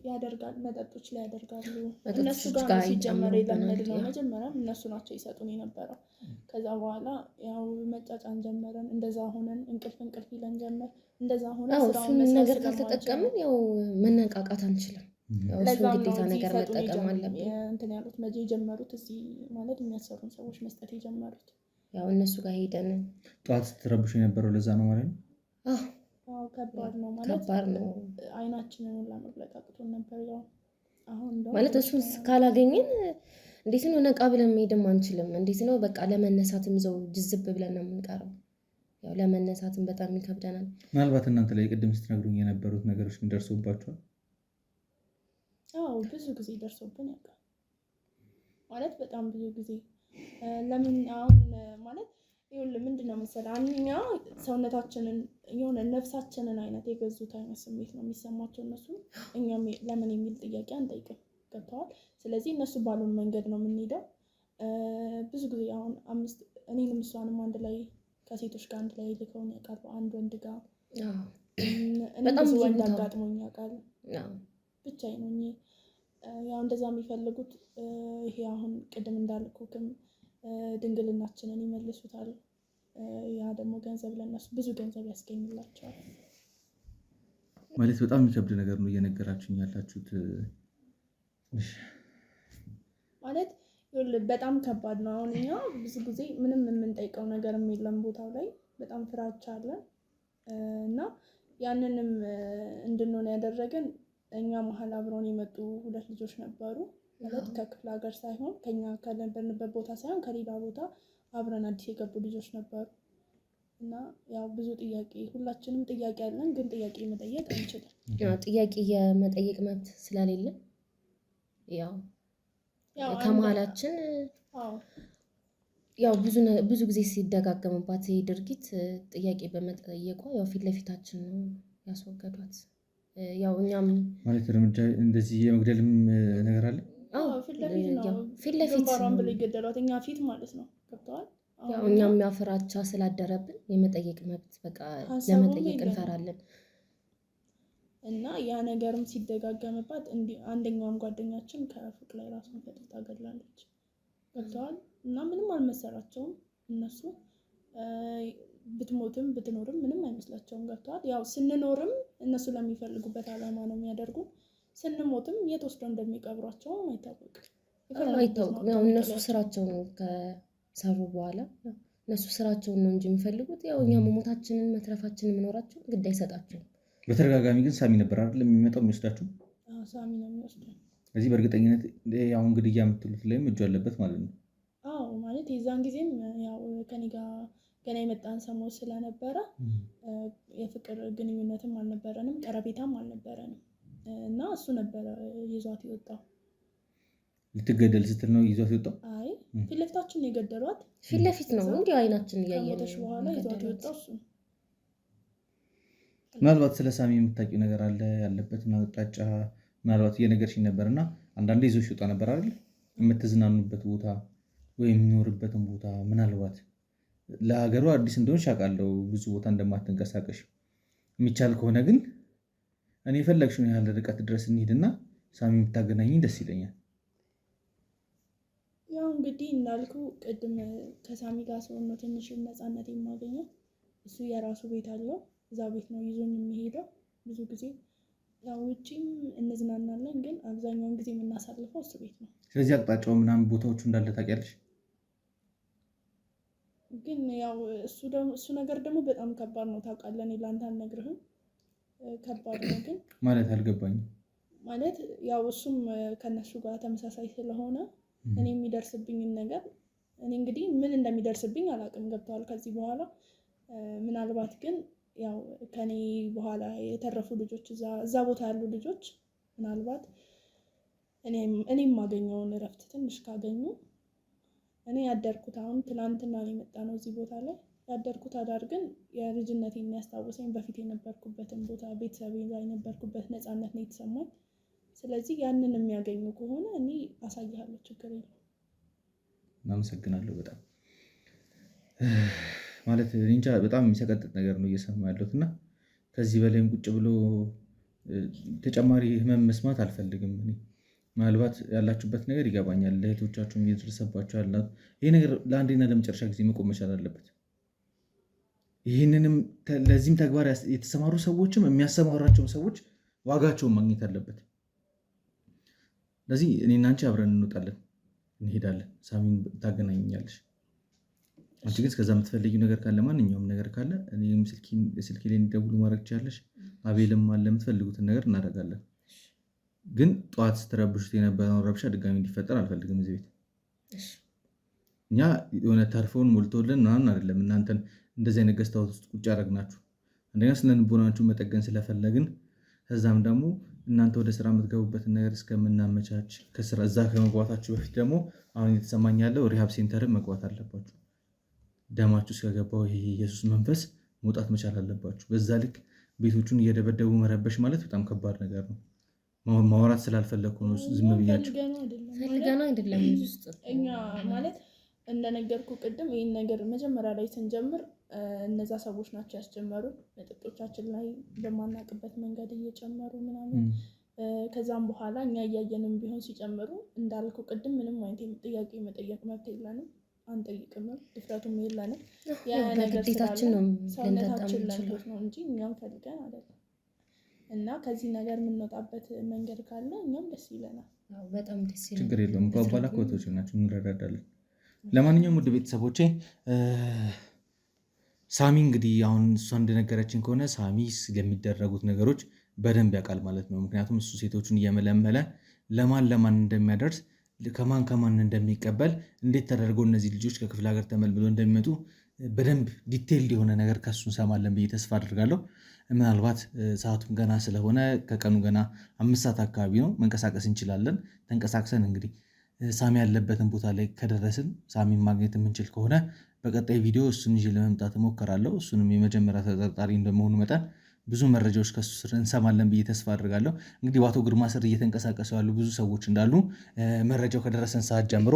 ያደርጋል፣ መጠጦች ላይ ያደርጋሉ። እነሱ ጋር ሲጀመር የለመድ ነው። መጀመሪያም እነሱ ናቸው ይሰጡን የነበረው። ከዛ በኋላ ያው መጫጫን ጀመረን። እንደዛ ሆነን እንቅልፍ ይለን ጀመር። እንደዛ ሆነን እሱን ነገር ካልተጠቀምን ያው መነቃቃት አንችልም። ለዛም ግዴታ ነገር መጠቀም አለብን። እንትን ያሉት መቼ የጀመሩት እዚህ ማለት የሚያሰሩን ሰዎች መስጠት የጀመሩት ያው እነሱ ጋር ሄደን ጠዋት ስትረብሹ የነበረው ለዛ ነው ማለት ነው። ከባድ ነው ከባድ ነው። አይናችንን ሁላ መግለጥ አቅቶን ነበር። ያው አሁን ማለት እሱን ካላገኘን እንዴት ነው ነቃ ብለን መሄድም አንችልም። እንዴት ነው በቃ ለመነሳትም ይዘው ጅዝብ ብለን ነው የምንቀረው። ያው ለመነሳትም በጣም ይከብደናል። ምናልባት እናንተ ላይ ቅድም ስትነግሩኝ የነበሩት ነገሮች ግን ደርሶባቸዋል? አዎ ብዙ ጊዜ ደርሶብን ያውቃል። ማለት በጣም ብዙ ጊዜ ለምን አሁን ማለት ይኸውልህ ምንድነው መሰለህ እኛ ሰውነታችንን የሆነ ነፍሳችንን አይነት የገዙት አይነት ስሜት ነው የሚሰማቸው እነሱ። እኛም ለምን የሚል ጥያቄ አንጠይቅም። ገብተዋል። ስለዚህ እነሱ ባሉን መንገድ ነው የምንሄደው። ብዙ ጊዜ አሁን እኔንም እሷንም አንድ ላይ ከሴቶች ጋር አንድ ላይ ልከውን ያውቃሉ። አንድ ወንድ ጋር በጣም ብዙ ወንድ አጋጥሞኝ ያውቃል። ብቻዬን ሆኜ ያው እንደዛ የሚፈልጉት ይሄ አሁን ቅድም እንዳልኩክም ድንግልናችንን ይመልሱታል። ያ ደግሞ ገንዘብ ለነሱ ብዙ ገንዘብ ያስገኝላቸዋል። ማለት በጣም የሚከብድ ነገር ነው እየነገራችሁኝ ያላችሁት። ማለት በጣም ከባድ ነው። አሁን እኛ ብዙ ጊዜ ምንም የምንጠይቀው ነገር የለም ቦታው ላይ በጣም ፍራቻ አለን እና ያንንም እንድንሆን ያደረገን እኛ መሀል አብረውን የመጡ 2 ልጆች ነበሩ። ማለት ከክፍለ ሀገር ሳይሆን ከኛ ከነበርንበት ቦታ ሳይሆን ከሌላ ቦታ አብረን አዲስ የገቡ ልጆች ነበሩ እና ያው ብዙ ጥያቄ ሁላችንም ጥያቄ አለን፣ ግን ጥያቄ መጠየቅ አንችልም። ጥያቄ የመጠየቅ መብት ስለሌለ ያው ከመሀላችን ያው ብዙ ጊዜ ሲደጋገምባት ይሄ ድርጊት ጥያቄ በመጠየቋ ያው ፊት ለፊታችን ነው ያስወገዷት። ያው እኛም ማለት እርምጃ እንደዚህ የመግደልም ነገር አለ። ፊት ለፊት ባሯን ብለው ይገደሏት እኛ ፊት ማለት ነው። ገብተዋል። ያው እኛም ያፈራቻ ስላደረብን የመጠየቅ መብት በቃ ለመጠየቅ እንፈራለን እና ያ ነገርም ሲደጋገምባት አንደኛውም ጓደኛችን ከፎቅ ላይ ራሷን ፈጥታ ገድላለች። ገብተዋል። እና ምንም አልመሰላቸውም እነሱ ብትሞትም ብትኖርም ምንም አይመስላቸውም። ገብተዋል። ያው ስንኖርም እነሱ ለሚፈልጉበት ዓላማ ነው የሚያደርጉ። ስንሞትም የት ወስደው እንደሚቀብሯቸው አይታወቅም። ያው እነሱ ስራቸውን ከሰሩ በኋላ እነሱ ስራቸውን ነው እንጂ የሚፈልጉት ያው እኛ መሞታችንን መትረፋችንን መኖራቸውን ግድ አይሰጣቸውም። በተደጋጋሚ ግን ሳሚ ነበር አይደል የሚመጣው የሚወስዳቸው? ሳሚ ነው የሚወስደው። ስለዚህ በእርግጠኝነት ያው እንግዲህ የምትሉት ላይም እጁ አለበት ማለት ነው። አዎ ማለት የዛን ጊዜም ያው ከኔ ጋር ገና የመጣን ሰሞን ስለነበረ የፍቅር ግንኙነትም አልነበረንም፣ ቀረቤታም አልነበረንም እና እሱ ነበረ ይዟት የወጣው። ልትገደል ስትል ነው ይዟት የወጣው? አይ ፊት ለፊታችን ነው የገደሏት። ፊት ለፊት ነው እንዲህ አይናችን እያየን ከሞተች በኋላ ይዟት የወጣው እሱ። ምናልባት ስለ ሳሚ የምታውቂው ነገር አለ? ያለበትን አቅጣጫ ምናልባት እየነገርሽኝ ነበርና አንዳንዴ ይዞሽ ይወጣ ነበር አይደል? የምትዝናኑበት ቦታ ወይም የሚኖርበትን ቦታ ምናልባት ለሀገሩ አዲስ እንደሆንሽ አውቃለሁ፣ ብዙ ቦታ እንደማትንቀሳቀሽ የሚቻል ከሆነ ግን እኔ የፈለግሽውን ያህል ርቀት ድረስ እንሂድና ሳሚ የምታገናኝኝ ደስ ይለኛል። ያው እንግዲህ እንዳልኩ ቅድም ከሳሚ ጋር ሰው ነው ትንሽ ነፃነት የማገኘው። እሱ የራሱ ቤት አለው፣ እዛ ቤት ነው ይዞኝ የሚሄደው። ብዙ ጊዜ ያው ውጪም እንዝናናለን፣ ግን አብዛኛውን ጊዜ የምናሳልፈው እሱ ቤት ነው። ስለዚህ አቅጣጫው ምናምን ቦታዎቹ እንዳለ ታውቂያለሽ? ግን ያው እሱ ነገር ደግሞ በጣም ከባድ ነው ታውቃለህ። እኔ ለአንተ አልነግርህም፣ ከባድ ነው። ግን ማለት አልገባኝም። ማለት ያው እሱም ከነሱ ጋር ተመሳሳይ ስለሆነ እኔ የሚደርስብኝን ነገር እኔ እንግዲህ ምን እንደሚደርስብኝ አላውቅም። ገብተዋል። ከዚህ በኋላ ምናልባት ግን ያው ከኔ በኋላ የተረፉ ልጆች እዛ ቦታ ያሉ ልጆች ምናልባት እኔም የማገኘውን እረፍት ትንሽ ካገኙ እኔ ያደርኩት አሁን ትናንትና ነው የመጣ ነው እዚህ ቦታ ላይ ያደርኩት አዳር ግን የልጅነት የሚያስታውሰኝ በፊት የነበርኩበትን ቦታ ቤተሰቤ ላይ የነበርኩበት ነፃነት ነው የተሰማኝ። ስለዚህ ያንን የሚያገኙ ከሆነ እኔ አሳይሃለሁ፣ ችግር የለም። አመሰግናለሁ በጣም ማለት እንጃ በጣም የሚሰቀጥጥ ነገር ነው እየሰማ ያለሁት እና ከዚህ በላይም ቁጭ ብሎ ተጨማሪ ህመም መስማት አልፈልግም። እኔ ምናልባት ያላችሁበት ነገር ይገባኛል፣ ለእህቶቻችሁም እየደረሰባቸው ያላት ይህ ነገር ለአንዴና ለመጨረሻ ጊዜ መቆም መቻል አለበት። ይህንንም ለዚህም ተግባር የተሰማሩ ሰዎችም የሚያሰማራቸውን ሰዎች ዋጋቸውን ማግኘት አለበት። ስለዚህ እኔና አንቺ አብረን እንወጣለን፣ እንሄዳለን። ሳሚን ታገናኘኛለሽ። አንቺ ግን እስከዛ የምትፈልጊው ነገር ካለ ማንኛውም ነገር ካለ እኔም ስልኬ ላይ እንዲደውሉ ማድረግ ትችላለሽ። አቤልም አለ፣ የምትፈልጉትን ነገር እናደርጋለን። ግን ጠዋት ስትረብሹት የነበረውን ረብሻ ድጋሚ እንዲፈጠር አልፈልግም እዚህ ቤት። እኛ የሆነ ተርፎን ሞልቶልን ምናምን አይደለም እናንተን እንደዚህ አይነት ገዝታዎት ውስጥ ቁጭ ያደረግናችሁ። አንደኛ ስለ ልቦናችሁ መጠገን ስለፈለግን፣ ከዛም ደግሞ እናንተ ወደ ስራ የምትገቡበትን ነገር እስከምናመቻች ከስራ እዛ ከመግባታችሁ በፊት ደግሞ አሁን እየተሰማኝ ያለው ሪሃብ ሴንተርን መግባት አለባችሁ። ደማችሁ እስከገባው ይሄ የኢየሱስ መንፈስ መውጣት መቻል አለባችሁ። በዛ ልክ ቤቶቹን እየደበደቡ መረበሽ ማለት በጣም ከባድ ነገር ነው። ማውራት ስላልፈለግኩ ነው ዝም ብያችሁ። ፈልገን አይደለም ውስጥ እኛ ማለት እንደነገርኩ ቅድም ይህን ነገር መጀመሪያ ላይ ስንጀምር እነዛ ሰዎች ናቸው ያስጀመሩ። መጠጦቻችን ላይ በማናቅበት መንገድ እየጨመሩ ምናምን። ከዛም በኋላ እኛ እያየንም ቢሆን ሲጨምሩ እንዳልኩ ቅድም ምንም አይነት ጥያቄ መጠየቅ መብት የለንም፣ አንጠይቅምም፣ ድፍረቱም የለንም። በግዴታችን ነው ሰውነታችን ለንዶት ነው እንጂ እኛም ፈልገን አይደለም። እና ከዚህ ነገር የምንወጣበት መንገድ ካለ እኛም ደስ ይለናል። በጣም ደስ ይላል። ችግር የለውም። በኋላ ኮቶች ናቸው እንረዳዳለን። ለማንኛውም ውድ ቤተሰቦቼ ሳሚ እንግዲህ አሁን እሷ እንደነገረችን ከሆነ ሳሚ ስለሚደረጉት ነገሮች በደንብ ያውቃል ማለት ነው። ምክንያቱም እሱ ሴቶቹን እየመለመለ ለማን እንደሚያደርስ ከማን እንደሚቀበል እንዴት ተደርገው እነዚህ ልጆች ከክፍለ ሀገር ተመልምሎ እንደሚመጡ በደንብ ዲቴይልድ የሆነ ነገር ከሱ እንሰማለን ብዬ ተስፋ አድርጋለሁ። ምናልባት ሰዓቱን ገና ስለሆነ ከቀኑ ገና 5 ሰዓት አካባቢ ነው፣ መንቀሳቀስ እንችላለን። ተንቀሳቅሰን እንግዲህ ሳሚ ያለበትን ቦታ ላይ ከደረስን ሳሚን ማግኘት የምንችል ከሆነ በቀጣይ ቪዲዮ እሱን ይዤ ለመምጣት እሞክራለሁ። እሱንም የመጀመሪያ ተጠርጣሪ እንደመሆኑ መጠን ብዙ መረጃዎች ከሱ ስር እንሰማለን ብዬ ተስፋ አድርጋለሁ። እንግዲህ በአቶ ግርማ ስር እየተንቀሳቀሱ ያሉ ብዙ ሰዎች እንዳሉ መረጃው ከደረሰን ሰዓት ጀምሮ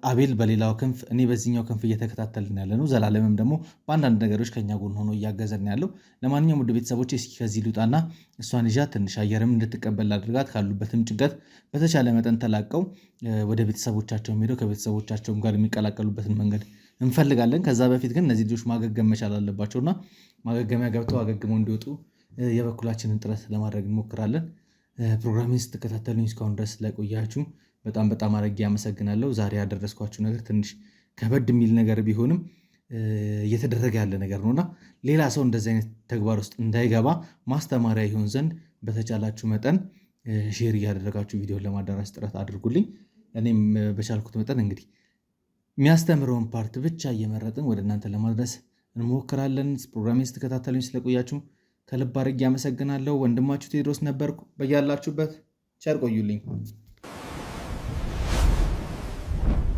አቤል በሌላው ክንፍ፣ እኔ በዚህኛው ክንፍ እየተከታተልን ያለ ነው። ዘላለምም ደግሞ በአንዳንድ ነገሮች ከኛ ጎን ሆኖ እያገዘን ያለው። ለማንኛውም ውድ ቤተሰቦች እስኪ ከዚህ ልውጣና እሷን ይዣት ትንሽ አየርም እንድትቀበል አድርጋት፣ ካሉበትም ጭንቀት በተቻለ መጠን ተላቀው ወደ ቤተሰቦቻቸው ሄደው ከቤተሰቦቻቸውም ጋር የሚቀላቀሉበትን መንገድ እንፈልጋለን። ከዛ በፊት ግን እነዚህ ልጆች ማገገም መቻል አለባቸውና ማገገሚያ ገብተው አገግመው እንዲወጡ የበኩላችንን ጥረት ለማድረግ እንሞክራለን። ፕሮግራሜን ስትከታተሉኝ እስካሁን ድረስ ስለቆያችሁ በጣም አድርጌ አመሰግናለሁ። ዛሬ ያደረስኳችሁ ነገር ትንሽ ከበድ የሚል ነገር ቢሆንም እየተደረገ ያለ ነገር ነውና ሌላ ሰው እንደዚህ አይነት ተግባር ውስጥ እንዳይገባ ማስተማሪያ ይሆን ዘንድ በተቻላችሁ መጠን ሼር እያደረጋችሁ ቪዲዮን ለማዳረስ ጥረት አድርጉልኝ። እኔም በቻልኩት መጠን እንግዲህ የሚያስተምረውን ፓርት ብቻ እየመረጥን ወደ እናንተ ለማድረስ እንሞክራለን። ፕሮግራሜን ስትከታተሉኝ ስለቆያችሁ ከልብ አድርጌ አመሰግናለሁ። ወንድማችሁ ቴዎድሮስ ነበርኩ። በያላችሁበት ቸር ቆዩልኝ።